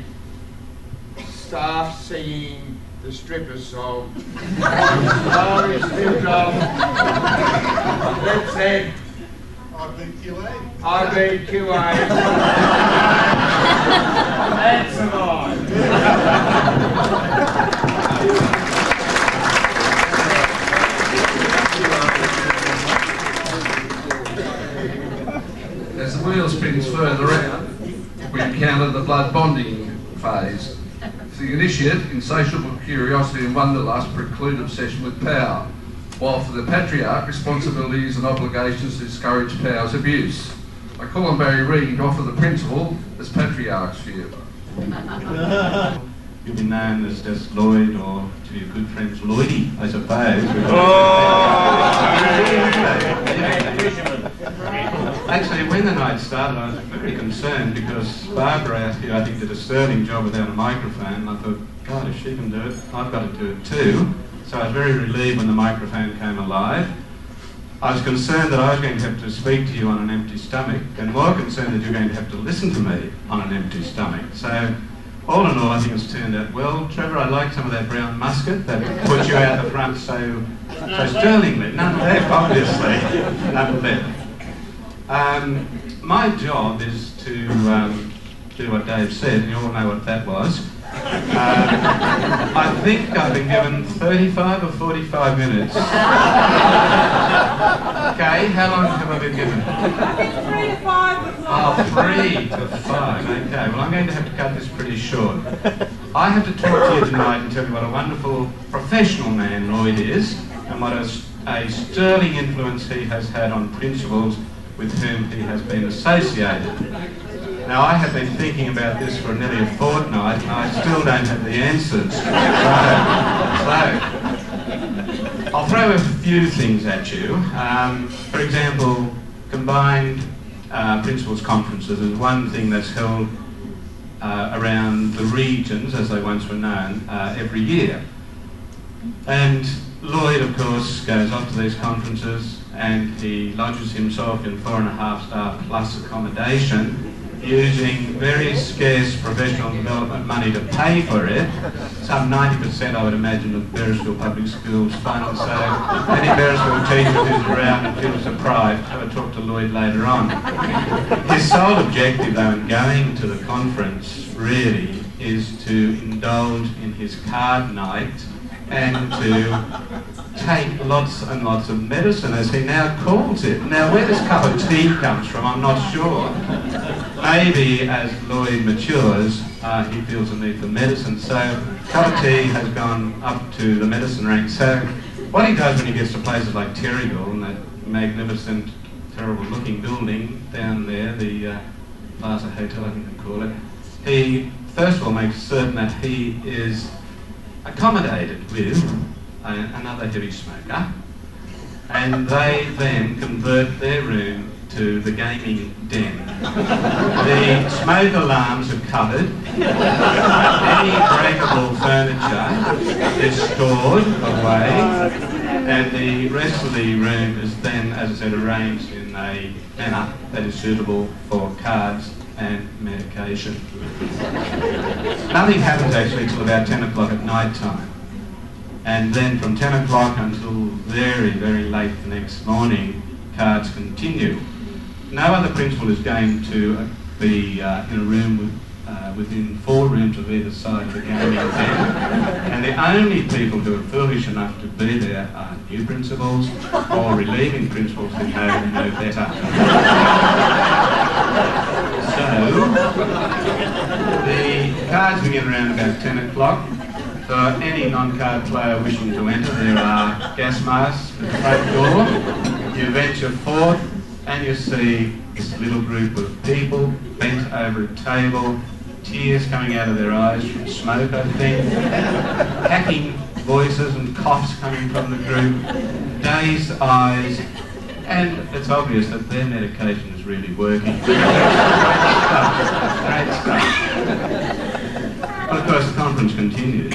staff singing the stripper's song. Oh, you stripped off. That said, I've been QA. I've been QA. That's survived. As the wheel spins further out, we encounter the blood bonding phase. For the initiate, insatiable curiosity and wanderlust preclude obsession with power, while for the patriarch, responsibilities and obligations discourage power's abuse. I call on Barry Reid to offer the principle as patriarch's view. You'll be known as just Lloyd, or to your good friends Lloydie, I suppose. Actually, when the night started, I was very concerned because Barbara, who I think did a sterling job without a microphone, and I thought, God, if she can do it, I've got to do it too. So I was very relieved when the microphone came alive. I was concerned that I was going to have to speak to you on an empty stomach, and more concerned that you're going to have to listen to me on an empty stomach. So, all in all, I think it's turned out well. Trevor, I like some of that brown musket that put you out the front so sterlingly. None left, obviously. None left. My job is to do what Dave said, and you all know what that was. I think I've been given 35 or 45 minutes. Okay, how long have I been given? 3 to 5 o'clock. Oh, 3 to 5. Okay, well, I'm going to have to cut this pretty short. I have to talk to you tonight and tell you what a wonderful professional man Lloyd is, and what a sterling influence he has had on principals with whom he has been associated. Now, I have been thinking about this for nearly a fortnight, and I still don't have the answers. So I'll throw a few things at you. For example, combined principals conferences is one thing that's held around the regions, as they once were known, every year. And Lloyd, of course, goes off to these conferences, and he lodges himself in 4.5-star plus accommodation, using very scarce professional development money to pay for it. Some 90%, I would imagine, of Beresfield Public Schools funds. So any Beresfield teacher who's around and feels deprived, have a talk to Lloyd later on. His sole objective, though, in going to the conference, really, is to indulge in his card night and to take lots and lots of medicine, as he now calls it. Now, where this cup of tea comes from, I'm not sure. Maybe as Lloyd matures, he feels a need for medicine, so cup of tea has gone up to the medicine rank. So what he does when he gets to places like Terrigal, and that magnificent, terrible looking building down there, the Plaza Hotel, I think they call it, he first of all makes certain that he is accommodated with another heavy smoker, and they then convert their room to the gaming den. The smoke alarms are covered, any breakable furniture is stored away, and the rest of the room is then, as I said, arranged in a manner that is suitable for cards and medication. Nothing happens actually till about 10 o'clock at night time. And then from 10 o'clock until very, very late the next morning, cards continue. No other principal is going to be in a room within 4 rooms of either side of the gaming den. And the only people who are foolish enough to be there are new principals or relieving principals who know no better. So, the cards begin around about 10 o'clock. For any non-card player wishing to enter, there are gas masks at the front door. You venture forth and you see this little group of people bent over a table, tears coming out of their eyes from smoke, I think, hacking voices and coughs coming from the group, dazed eyes, and it's obvious that their medication is really working. Great stuff. Well, of course, the conference continues.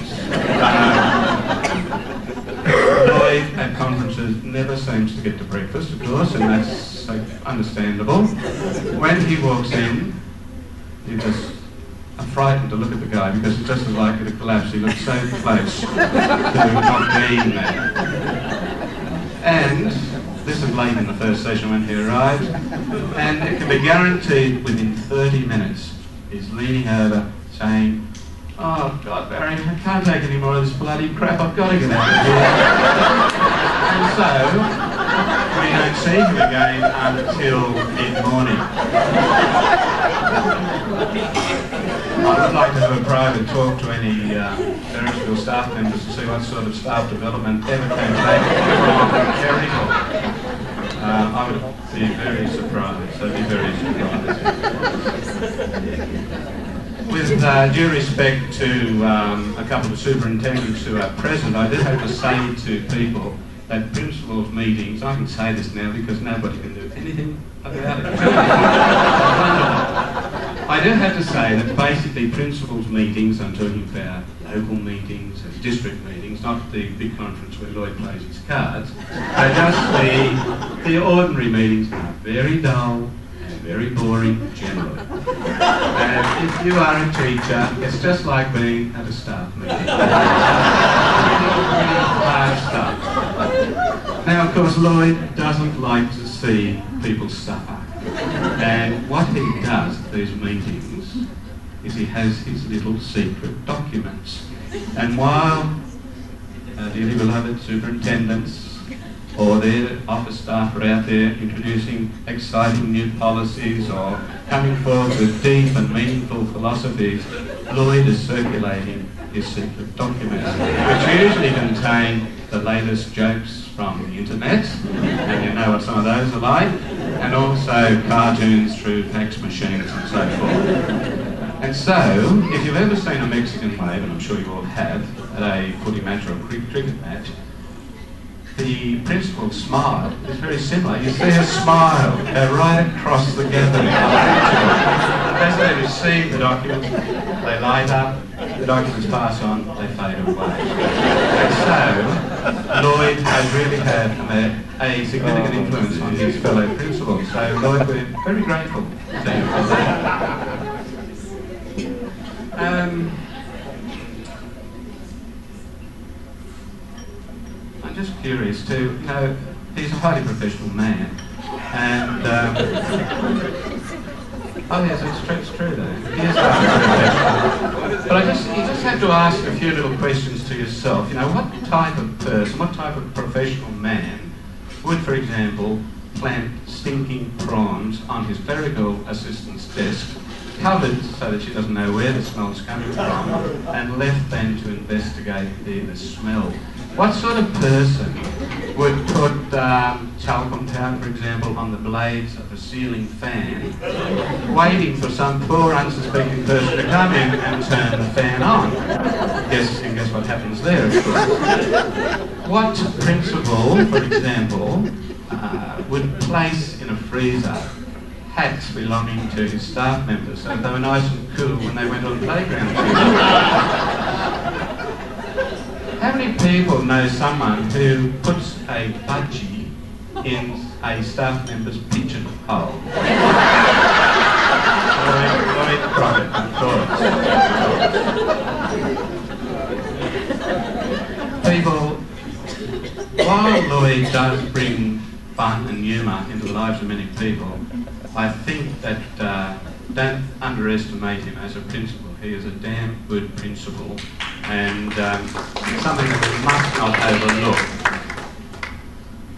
Lloyd at conferences never seems to get to breakfast, of course, and that's understandable. When he walks in, you're just frightened to look at the guy because it's just as likely to collapse. He looks so close to not being there. And this is late in the first session when he arrives, and it can be guaranteed within 30 minutes he's leaning over saying, "Oh God, Barry, I can't take any more of this bloody crap, I've got to get out of here." And so, we don't see him again until mid-morning. I would like to have a private talk to any Beresfield staff members to see what sort of staff development ever can take from Terrigal. I would be very surprised. I'd be very surprised. With due respect to a couple of superintendents who are present, I did have to say to people that principals' meetings, I can say this now because nobody can do anything about it. I do have to say that basically principals' meetings, I'm talking about local meetings and district meetings, not the big conference where Lloyd plays his cards, they're just the ordinary meetings are very dull and very boring generally. And if you are a teacher, it's just like being at a staff meeting. Hard stuff. Now, of course, Lloyd doesn't like to see people suffer. And what he does at these meetings is he has his little secret documents. And while dearly beloved superintendents or their office staff are out there introducing exciting new policies or coming forward with deep and meaningful philosophies, Lloyd is circulating his secret documents, which usually contain the latest jokes from the internet, and you know what some of those are like, and also cartoons through fax machines and so forth. And so, if you've ever seen a Mexican wave, and I'm sure you all have, at a footy match or a cricket match, the principal's smile is very similar. You see a smile go right across the gathering. As they receive the documents, they light up, the documents pass on, they fade away. And so, Lloyd has really had a significant influence on his fellow principals. So, Lloyd, we're very grateful to you for that. I'm just curious too, you know, he's a highly professional man, and oh yes, it's true though, he is highly professional. But you just have to ask a few little questions to yourself. You know, what type of person, what type of professional man would, for example, plant stinking prawns on his clerical assistant's desk, covered so that she doesn't know where the smell's coming from, and left then to investigate the smell? What sort of person would put talcum powder, for example, on the blades of a ceiling fan, waiting for some poor unsuspecting person to come in and turn the fan on? Guess what happens there, of course. What principal, for example, would place in a freezer hats belonging to his staff members so they were nice and cool when they went on playground duty? How many people know someone who puts a budgie in a staff member's pigeonhole? Lloyd Crockett, of course. People, while Lloyd does bring fun and humour into the lives of many people, I think that don't underestimate him as a principal. He is a damn good principal, and something that we must not overlook.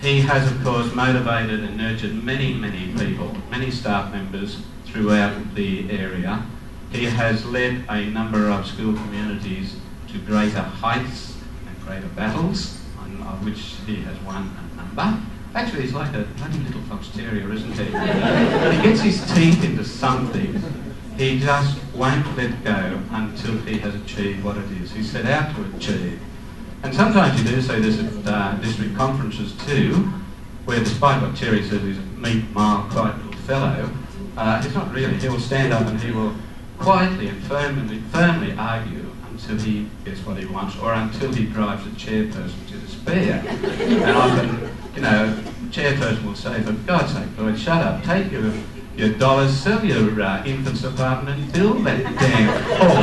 He has, of course, motivated and nurtured many, many people, many staff members throughout the area. He has led a number of school communities to greater heights and greater battles, of which he has won a number. Actually, he's like a bloody little fox terrier, isn't he? When he gets his teeth into something, he just won't let go until he has achieved what it is he set out to achieve. And sometimes you do see this at district conferences too, where despite what Terry says he's a meek, mild, quiet little fellow, he's not really. He will stand up and he will quietly and firmly argue until he gets what he wants, or until he drives the chairperson to despair. And often, you know, the chairperson will say, for God's sake, Lloyd, shut up, take your dollars, sell your infant's apartment and build that damn hall.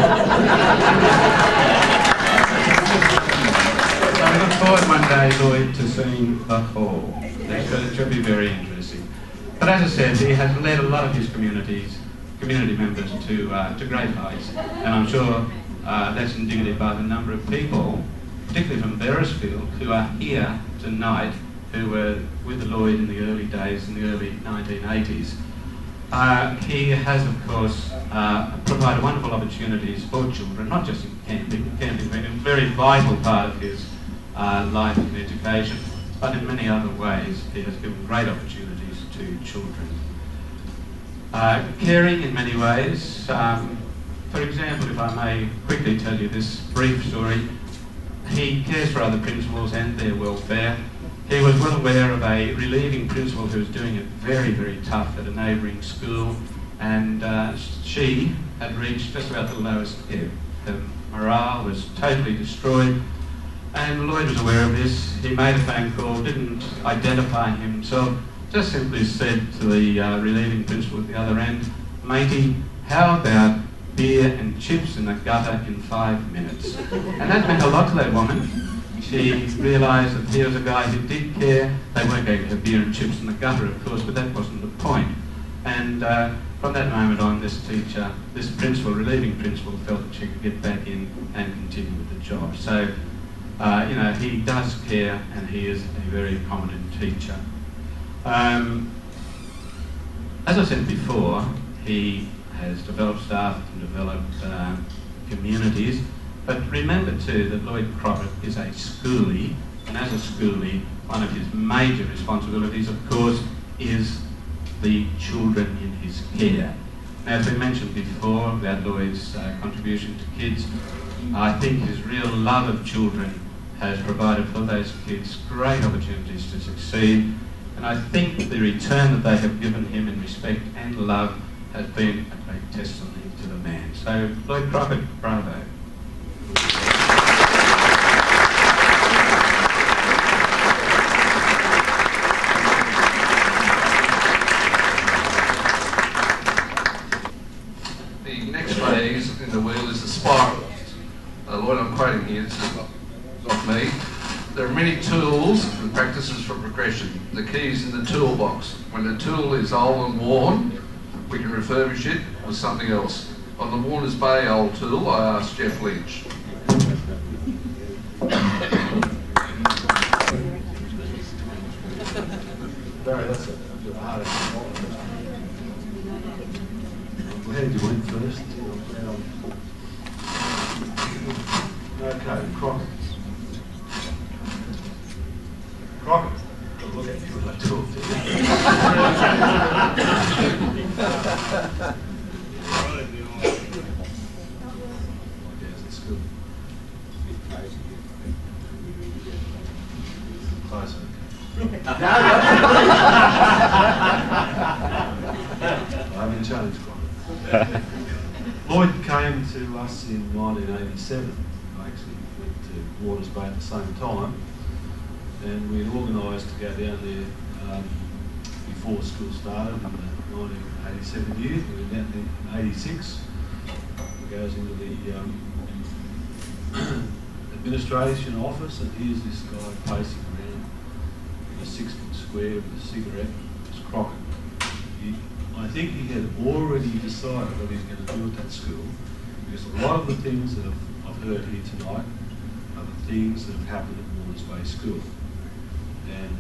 So I look forward one day, Lloyd, to seeing the hall. It should be very interesting. But as I said, he has led a lot of his community members to great heights, and I'm sure that's indicative by the number of people, particularly from Beresfield, who are here tonight, who were with Lloyd in the early days, in the early 1980s. He has, of course, provided wonderful opportunities for children, not just in camping. Camping being a very vital part of his life and education, but in many other ways he has given great opportunities to children. Caring in many ways. For example, if I may quickly tell you this brief story, he cares for other principals and their welfare. He was well aware of a relieving principal who was doing it very, very tough at a neighbouring school, and she had reached just about the lowest ebb. Her morale was totally destroyed, and Lloyd was aware of this. He made a phone call, didn't identify himself, just simply said to the relieving principal at the other end, "Matey, how about beer and chips in the gutter in 5 minutes?" And that meant a lot to that woman. She realised that he was a guy who did care. They weren't going to have beer and chips in the gutter, of course, but that wasn't the point. And from that moment on, this principal, relieving principal, felt that she could get back in and continue with the job. So, he does care, and he is a very competent teacher. As I said before, he has developed staff and developed communities, but remember too that Lloyd Crockett is a schoolie, and as a schoolie, one of his major responsibilities, of course, is the children in his care. Now, as we mentioned before about Lloyd's contribution to kids, I think his real love of children has provided for those kids great opportunities to succeed, and I think the return that they have given him in respect and love has been a great testimony to the man. So, Lloyd Crockett, bravo. The next phase in the wheel is the spiral. Lloyd, I'm quoting here, this is not me. There are many tools and practices for progression. The key is in the toolbox. When the tool is old and worn, we can refurbish it with something else. On the Warners Bay old tool, I asked Jeff Lynch. Barry, that's a bit harder. How did you win first? Okay, Crockett. Crockett. Look at you with that tool. Yes, it's good. Closer. I've been challenged, Crockett. Lloyd came to us in 1987. I actually went to Waters Bay at the same time, and we had organised to go down there before school started in the 1987 year. We went down in 86. It goes into the administration office, and here's this guy pacing around in a 6-foot square with a cigarette. It's Crockett. I think he had already decided what he was going to do at that school, because a lot of the things that I've heard here tonight are the things that have happened at Waters Bay School. And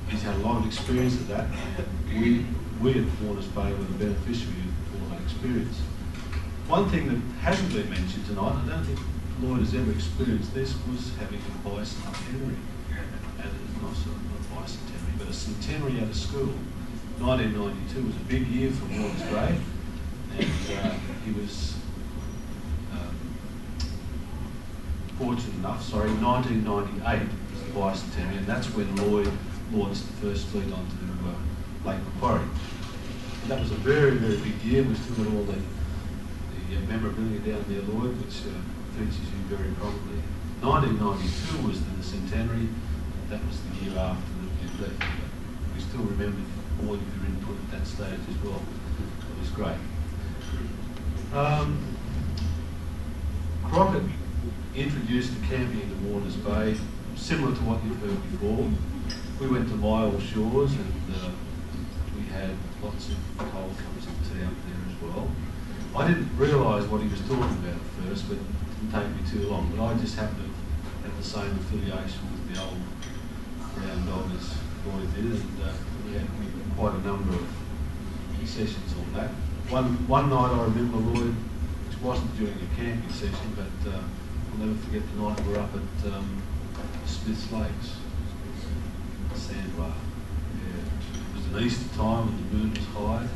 he's had a lot of experience of that, and we at Waters Bay were the beneficiary of all that experience. One thing that hasn't been mentioned tonight, I don't think Lloyd has ever experienced this, was having a bicentenary. And not a bicentenary, but a centenary at a school. 1992 was a big year for Waters Bay, and he was fortunate enough, 1998 was the bicentenary, and that's when Lloyd launched the first fleet onto Lake Macquarie. And that was a very, very big year. We still got all the memorabilia down there, Lloyd, which features you very prominently. 1992 was the centenary, and that was the year after that you left. But we still remember all of your input at that stage as well. It was great. Crockett introduced the camping into Waters Bay, similar to what you've heard before. We went to Lyell Shores, and we had lots of cold cups of tea up there as well. I didn't realise what he was talking about at first, but it didn't take me too long. But I just happened to have the same affiliation with the old brown dog as Lloyd did, and we had quite a number of sessions on that. One night I remember Lloyd, which wasn't during a camping session, but I'll never forget the night we were up at Smith's Lakes, sandbar. Yeah. It was an Easter time and the moon was high,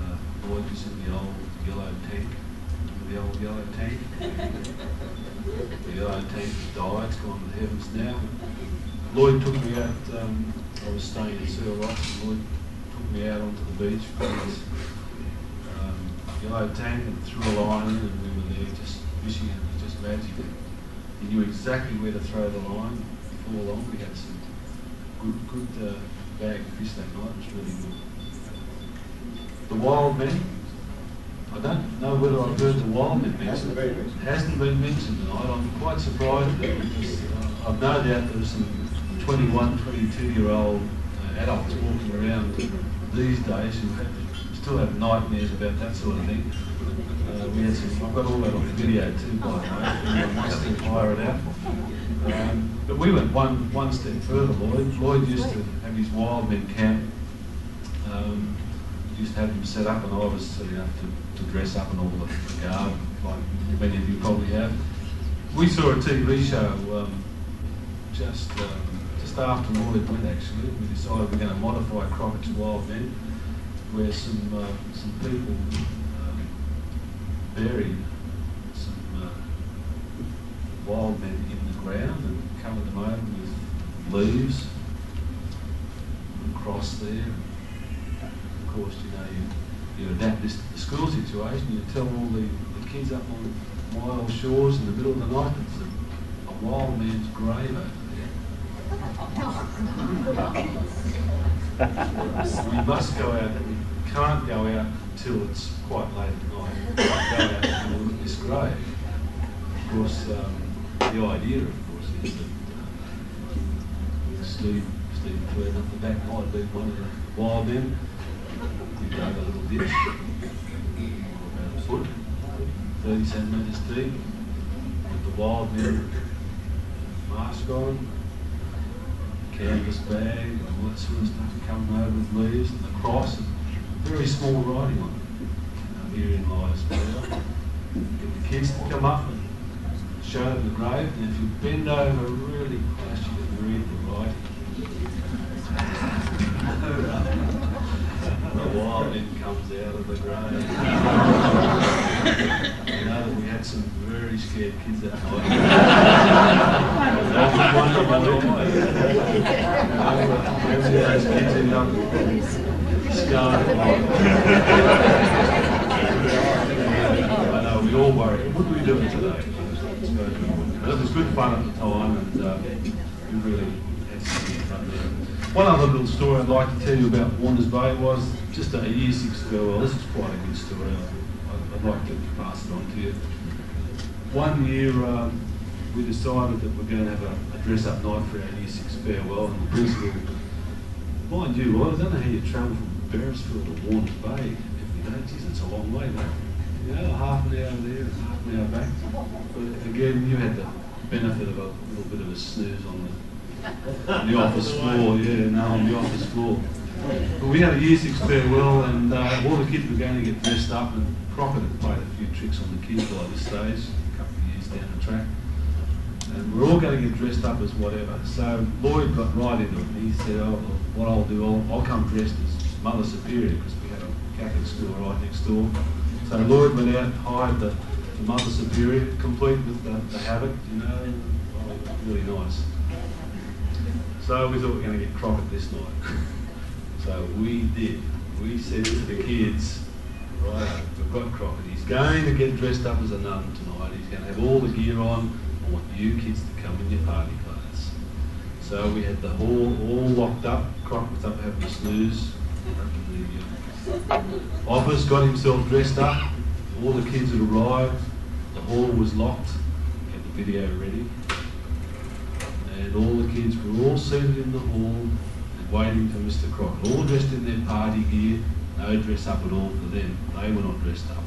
and Lloyd was in the old yellow tank. Remember the old yellow tank? The yellow tank has died, it's gone to the heavens now. Lloyd took me out, I was staying in Seal Rocks, and Lloyd took me out onto the beach with his yellow tank and threw a line in, and we were there just fishing, and it was just magic. He knew exactly where to throw the line before long. We had some good bag of fish that night. It was really good. The wild men, I don't know whether I've heard the wild men mentioned. It hasn't been mentioned tonight. I'm quite surprised at it because I've no doubt there's some 21, 22-year-old adults walking around these days who still have nightmares about that sort of thing. We had some, I've got all that on video too, by the way, if anyone wants to fire it out. But we went one step further, Lloyd. Lloyd used to have his wild men camp. Used to have them set up, and I was silly enough to dress up in all the garb, like many of you probably have. We saw a TV show just after Lloyd went, actually. We decided we're going to modify Crockett's Wild Men, where some people buried some wild men in the ground and covered them over with leaves and cross there. Of course, you adapt this to the school situation. You tell all the kids up on wild shores in the middle of the night it's a wild man's grave over there. We must go out. We can't go out until it's quite late at night. We can't go out and look at this grave. Of course, the idea, of course, is that Steve turned up the back might have been one of the wild men. We dug a little ditch, about a foot, 30 centimetres deep, with the wild men mask on, canvas bag, and all that sort of stuff, coming over with leaves and the cross, and very small writing on it. Here in Lloyds, get the kids to come up and show them the grave, and if you bend over really close, you can read the writing. The wild man comes out of the grave. You know that we had some very scared kids that night. Those kids end up scarred. I know, we all worried. What are we doing today? But it was good fun at the time, and we really had some fun there. One other little story I'd like to tell you about Warners Bay was just a year 6 farewell. This is quite a good story. I'd like to pass it on to you. One year we decided that we're going to have a dress-up night for our year 6 farewell, and the principal, mind you, Lloyd, I don't know how you travel from Beresfield to Warners Bay every day. Geez, it's a long way, mate. You know, half an hour there and half an hour back. But again, you had the benefit of a little bit of a snooze on the office floor, on the office floor. But we had a year 6 farewell, and all the kids were going to get dressed up, and Crockett had played a few tricks on the kids by this stage, a couple of years down the track. And we're all going to get dressed up as whatever. So Lloyd got right into it. He said, oh, well, what I'll do, I'll come dressed as Mother Superior, because we had a Catholic school right next door. So Lloyd went out and hired the Mother Superior, complete with the habit, really nice. So we thought we were going to get Crockett this night. So we did. We said to the kids, right, we've got Crockett. He's going to get dressed up as a nun tonight. He's going to have all the gear on. I want you kids to come in your party clothes. So we had the hall all locked up. Crockett was up having a snooze. The office got himself dressed up. All the kids had arrived. The hall was locked. We had the video ready. And all the kids were all seated in the hall and waiting for Mr. Crockett, all dressed in their party gear, no dress up at all for them. They were not dressed up.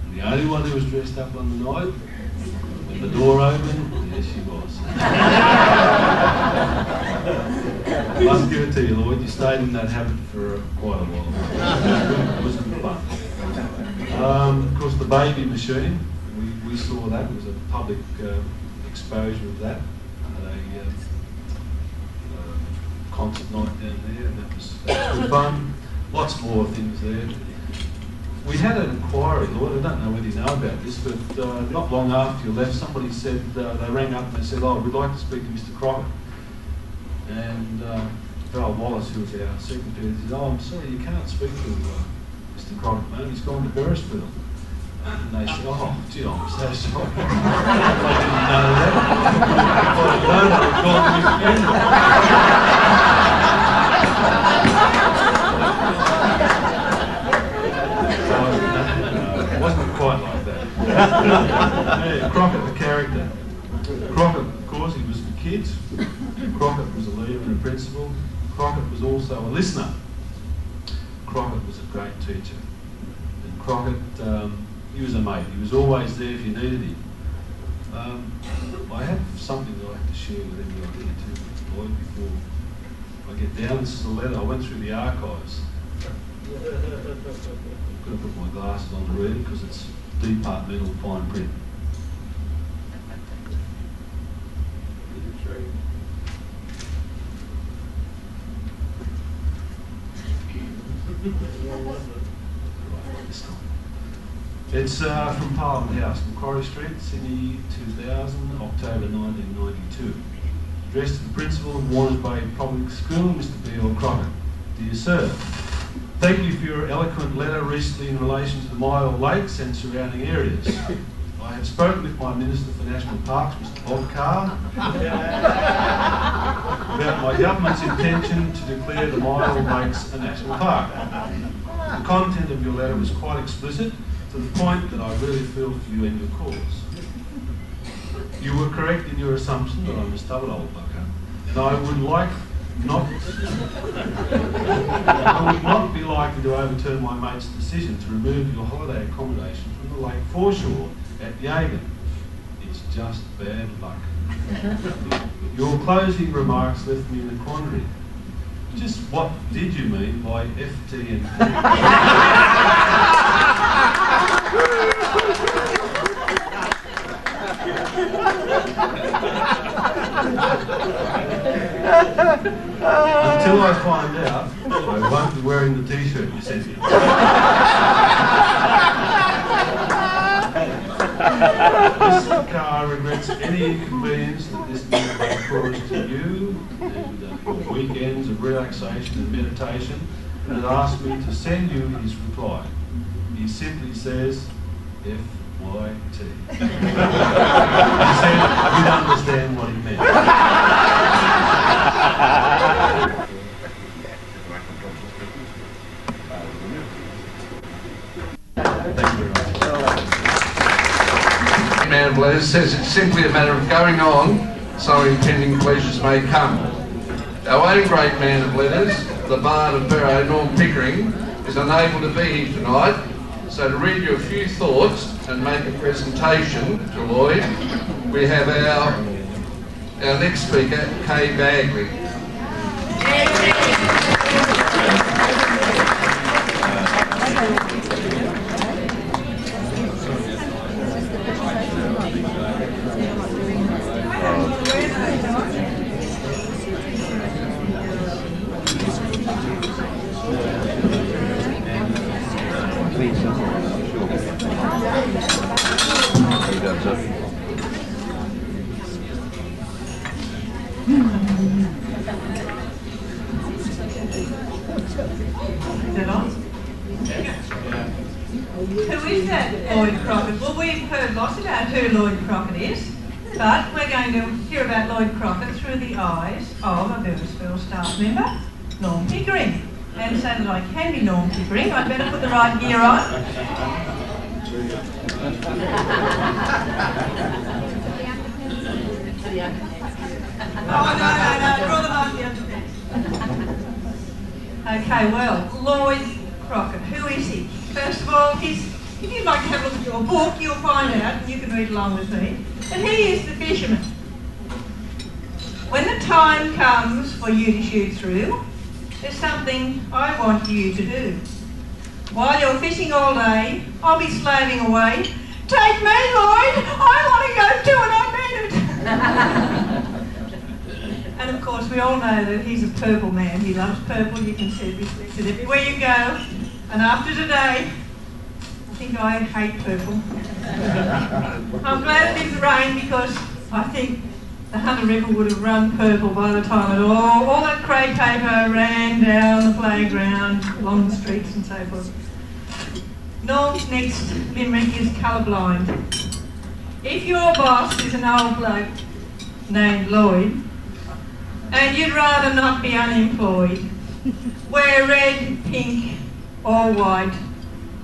And the only one who was dressed up on the night, when the door opened, there she was. I must give it to you, Lloyd, you stayed in that habit for quite a while. It was good fun. Of course, the baby machine, we saw that. It was a public exposure of that. Concert night down there, and that was good fun. Lots more things there. We had an inquiry, Lloyd, I don't know whether you know about this, but not long after you left, somebody said, they rang up and they said, oh, we'd like to speak to Mr. Crockett. And Val Wallace, who was our secretary, said, "Oh, I'm sorry, you can't speak to Mr. Crockett, mate. He's gone to Beresfield." And they said, "Oh, gee, I'm so sorry." I didn't know that. If I'd known, I'd have gone to his funeral. So, no, it wasn't quite like that. Yeah, Crockett, the character. Crockett, of course, he was for kids. Crockett was a leader and a principal. Crockett was also a listener. Crockett was a great teacher. And Crockett, he was a mate. He was always there if you needed him. I have something that I have to share with everyone here too, Lloyd, before I get down. This is a letter. I went through the archives. I've got to put my glasses on to read it because it's departmental fine print. It's from Parliament House, Macquarie Street, Sydney, 2000, October 1992. Addressed to the Principal of Warners Bay Public School, Mr. B.L. Crockett. Dear Sir, thank you for your eloquent letter recently in relation to the Myall Lakes and surrounding areas. I have spoken with my Minister for National Parks, Mr. Bob Carr, about my government's intention to declare the Myall Lakes a national park. The content of your letter was quite explicit, to the point that I really feel for you and your cause. You were correct in your assumption that I'm a stubborn old bugger, and I would not be likely to overturn my mate's decision to remove your holiday accommodation from the lake foreshore at Yagan. It's just bad luck. Your closing remarks left me in a quandary. Just what did you mean by FT&T? Until I find out, I won't be wearing the t-shirt you sent me. Mr. Carr regrets any inconvenience that this meeting may cause to you and your weekends of relaxation and meditation, and has asked me to send you his reply. He simply says, FYT. He said you'd understand what he meant. Thank you very much. Man of Letters says it's simply a matter of going on so impending pleasures may come. Our own great man of letters, the Bard of Barrow, Norm Pickering, is unable to be here tonight, so to read you a few thoughts and make a presentation to Lloyd, we have our next speaker, Kay Bagley. Who is that Lloyd Crockett? Well, we've heard lots about who Lloyd Crockett is, but we're going to hear about Lloyd Crockett through the eyes of a Beresfield staff member, Norm Pickering. And so that I can be Norm Pickering, I'd better put the right gear on. Oh, no, draw them on the underpants. Okay, well, Lloyd Crockett, who is he? First of all, if you'd like to have a look at your book, you'll find out, and you can read along with me, that he is the fisherman. When the time comes for you to shoot through, there's something I want you to do. While you're fishing all day, I'll be slaving away. Take me, Lloyd! I want to go too, and I mean it! And of course, we all know that he's a purple man. He loves purple. You can see it reflected everywhere you go. And after today, I think I hate purple. I'm glad it didn't rain because I think the Hunter River would have run purple by the time it all that crepe paper ran down the playground, along the streets and so forth. Norm's next limerick is colourblind. If your boss is an old bloke named Lloyd, and you'd rather not be unemployed, wear red, pink or white,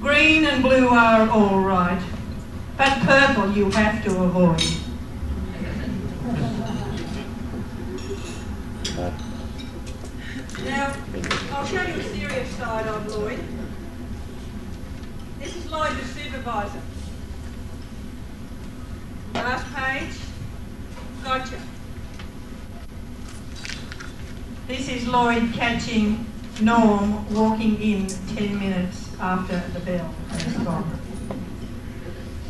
green and blue are all right, but purple you have to avoid. Now, I'll show you a serious side of Lloyd. This is Lloyd, the supervisor. Last page. Gotcha. This is Lloyd catching Norm walking in 10 minutes after the bell has gone.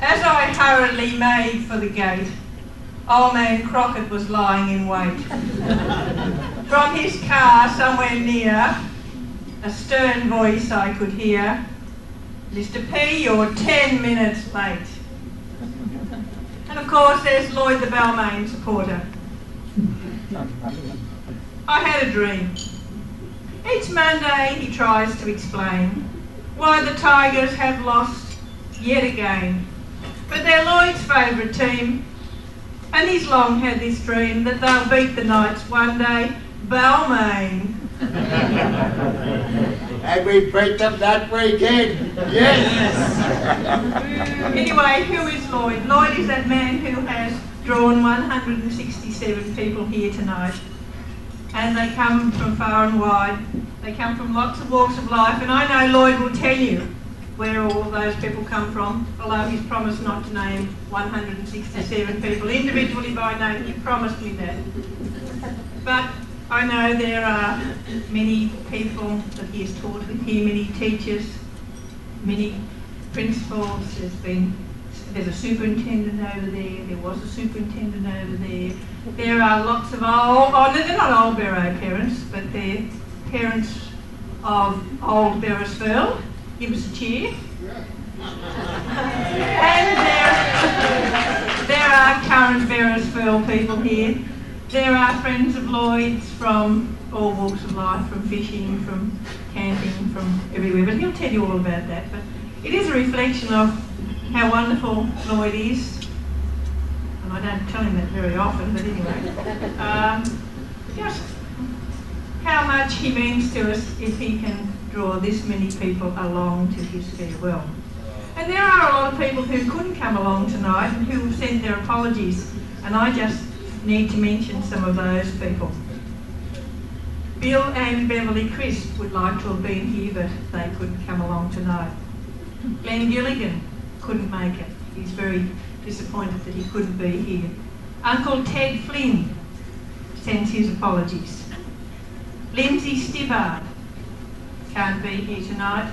As I hurriedly made for the gate, old man Crockett was lying in wait. From his car somewhere near, a stern voice I could hear, "Mr. P, you're 10 minutes late." And of course there's Lloyd the Balmain supporter. I had a dream. Each Monday he tries to explain why the Tigers have lost yet again. But they're Lloyd's favourite team, and he's long had this dream that they'll beat the Knights one day, Balmain. And we beat them that weekend. Yes. Anyway, who is Lloyd? Lloyd is that man who has drawn 167 people here tonight. And they come from far and wide. They come from lots of walks of life. And I know Lloyd will tell you where all of those people come from, although he's promised not to name 167 people individually by name. He promised me that. But I know there are many people that he has taught with here, many teachers, many principals. There's a superintendent over there, there was a superintendent over there. There are lots of they're not old Barrow parents, but they're parents of old Beresford. Give us a cheer. And there are current Beresford people here. There are friends of Lloyd's from all walks of life, from fishing, from camping, from everywhere. But he'll tell you all about that. But it is a reflection of how wonderful Lloyd is. And I don't tell him that very often, but anyway. Just how much he means to us if he can draw this many people along to his farewell. And there are a lot of people who couldn't come along tonight and who have sent their apologies. And I just need to mention some of those people. Bill and Beverly Crisp would like to have been here, but they couldn't come along tonight. Glenn Gilligan couldn't make it. He's very disappointed that he couldn't be here. Uncle Ted Flynn sends his apologies. Lindsay Stibbard can't be here tonight.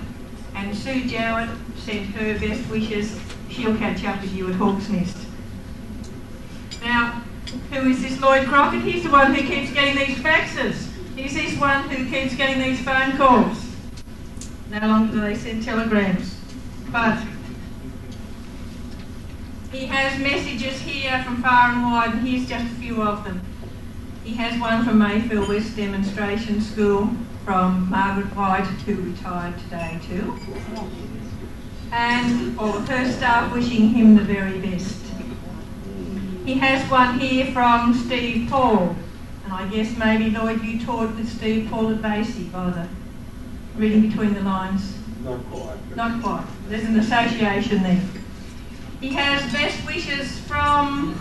And Sue Jowett sent her best wishes. She'll catch up with you at Hawk's Nest. Now, who is this Lloyd Crockett? He's the one who keeps getting these faxes. He's this one who keeps getting these phone calls. No longer do they send telegrams. But he has messages here from far and wide, and here's just a few of them. He has one from Mayfield West Demonstration School from Margaret White, who retired today too. And all of her staff wishing him the very best. He has one here from Steve Paul, and I guess maybe Lloyd, you taught with Steve Paul at Basie by the reading between the lines. Not quite. Not quite. There's an association there. He has best wishes from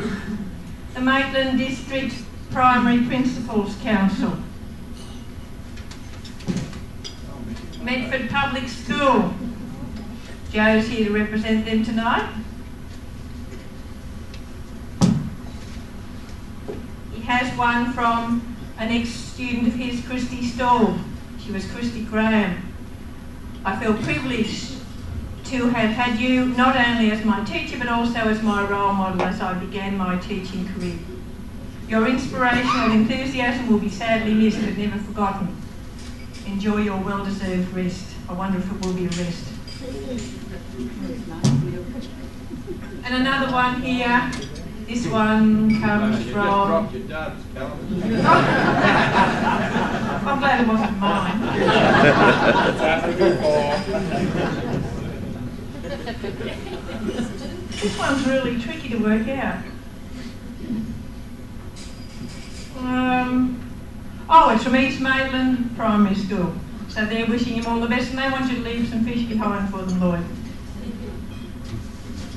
the Maitland District Primary Principals Council. Medford Public School. Joe's here to represent them tonight. He has one from an ex-student of his, Christy Stall. She was Christy Graham. I feel privileged to have had you not only as my teacher but also as my role model as I began my teaching career. Your inspirational enthusiasm will be sadly missed but never forgotten. Enjoy your well-deserved rest. I wonder if it will be a rest. And another one here This one comes You just from... dropped your duds, Calvin. I'm glad it wasn't mine. This one's really tricky to work out. It's from East Maitland Primary School. So they're wishing him all the best and they want you to leave some fish behind for them, Lloyd.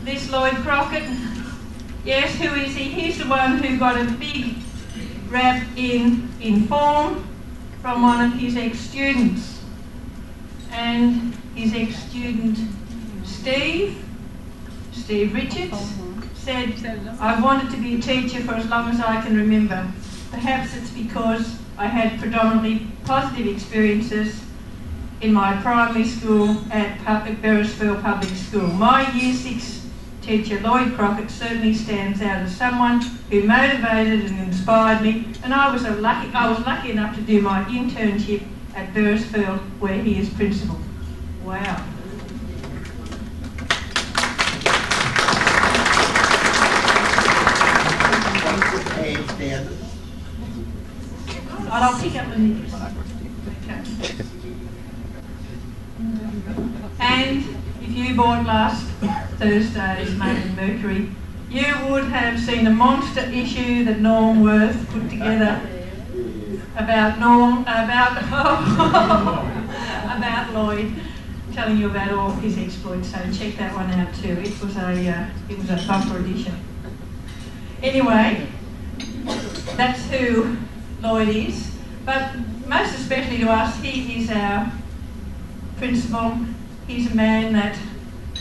This Lloyd Crockett, yes, who is he? He's the one who got a big rap in form from one of his ex-students. And his ex-student Steve Richards, said, "I wanted to be a teacher for as long as I can remember. Perhaps it's because I had predominantly positive experiences in my primary school at Beresford Public School. My Year 6 teacher, Lloyd Crockett, certainly stands out as someone who motivated and inspired me, and I was lucky enough to do my internship at Beresford, where he is principal." Wow. I'll pick up the news. Okay. And if you bought last Thursday's Maitland Mercury, you would have seen a monster issue that Norm Worth put together about Lloyd, telling you about all his exploits. So check that one out too. It was a bumper edition. Anyway, that's who Lloyd is, but most especially to us, he is our principal. He's a man that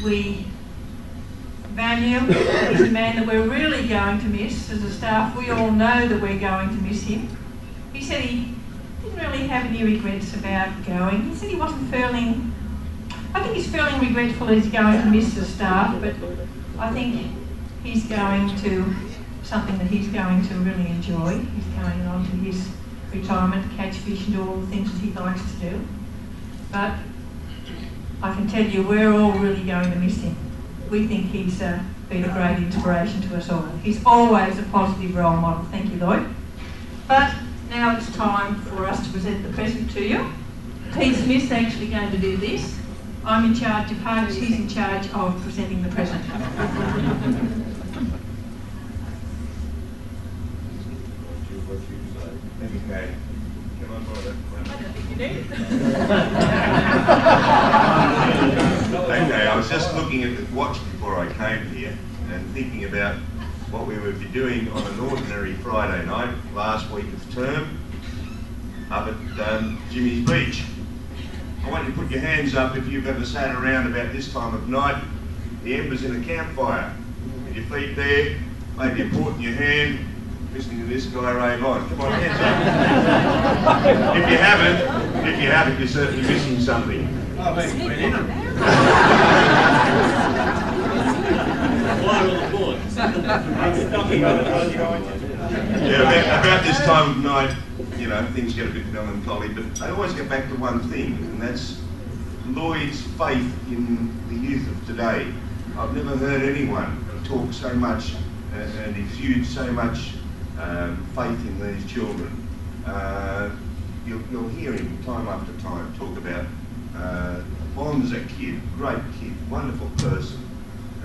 we value. He's a man that we're really going to miss as a staff. We all know that we're going to miss him. He said he didn't really have any regrets about going. He said he wasn't feeling, I think he's feeling regretful he's going to miss the staff, but I think he's going to something that he's going to really enjoy. He's going on to his retirement to catch fish and do all the things that he likes to do. But I can tell you we're all really going to miss him. We think he's been a great inspiration to us all. He's always a positive role model. Thank you, Lloyd. But now it's time for us to present the present to you. Pete Smith's actually going to do this. I'm in charge of parties, he's in charge of presenting the present. Okay. Come on, brother. I don't think you need it. Okay, I was just looking at the watch before I came here and thinking about what we would be doing on an ordinary Friday night, last week of term, up at Jimmy's Beach. I want you to put your hands up if you've ever sat around about this time of night, the embers in a campfire, with your feet there, maybe a port in your hand, listening to this guy rave on. Come on, hands up. If you haven't, you're certainly missing something. Oh, we've been in them. Yeah, about this time of night, you know, things get a bit melancholy, but I always get back to one thing, and that's Lloyd's faith in the youth of today. I've never heard anyone talk so much and exude so much faith in these children. You'll hear him time after time talk about Bond's a kid, great kid, wonderful person,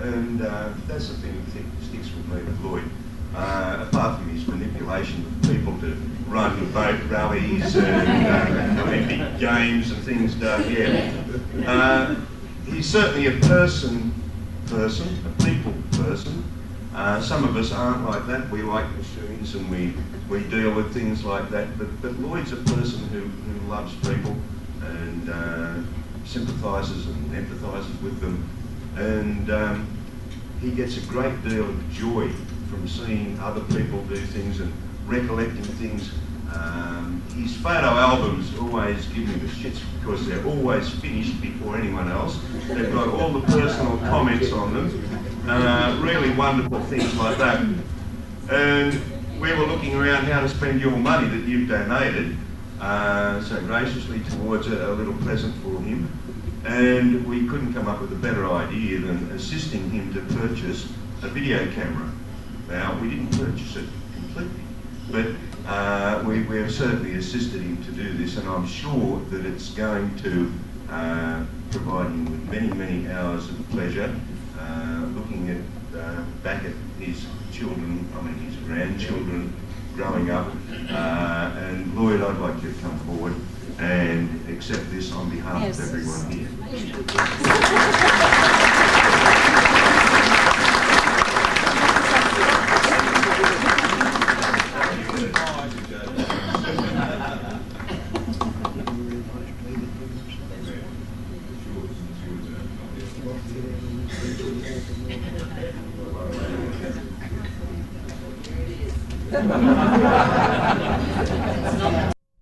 and that's the thing that sticks with me with Lloyd. Apart from his manipulation of people to run boat rallies and Olympic games and things, he's certainly a people person. Some of us aren't like that. We like machines and we deal with things like that. But Lloyd's a person who loves people and sympathises and empathises with them. And he gets a great deal of joy from seeing other people do things and recollecting things. His photo albums always give me the shits because they're always finished before anyone else. They've got all the personal comments on them. Really wonderful things like that. And we were looking around how to spend your money that you've donated so graciously towards a little present for him. And we couldn't come up with a better idea than assisting him to purchase a video camera. Now, we didn't purchase it completely, but we have certainly assisted him to do this, and I'm sure that it's going to provide him with many, many hours of pleasure looking at back at his children, his grandchildren growing up. And Lloyd, I'd like you to come forward and accept this on behalf of everyone here.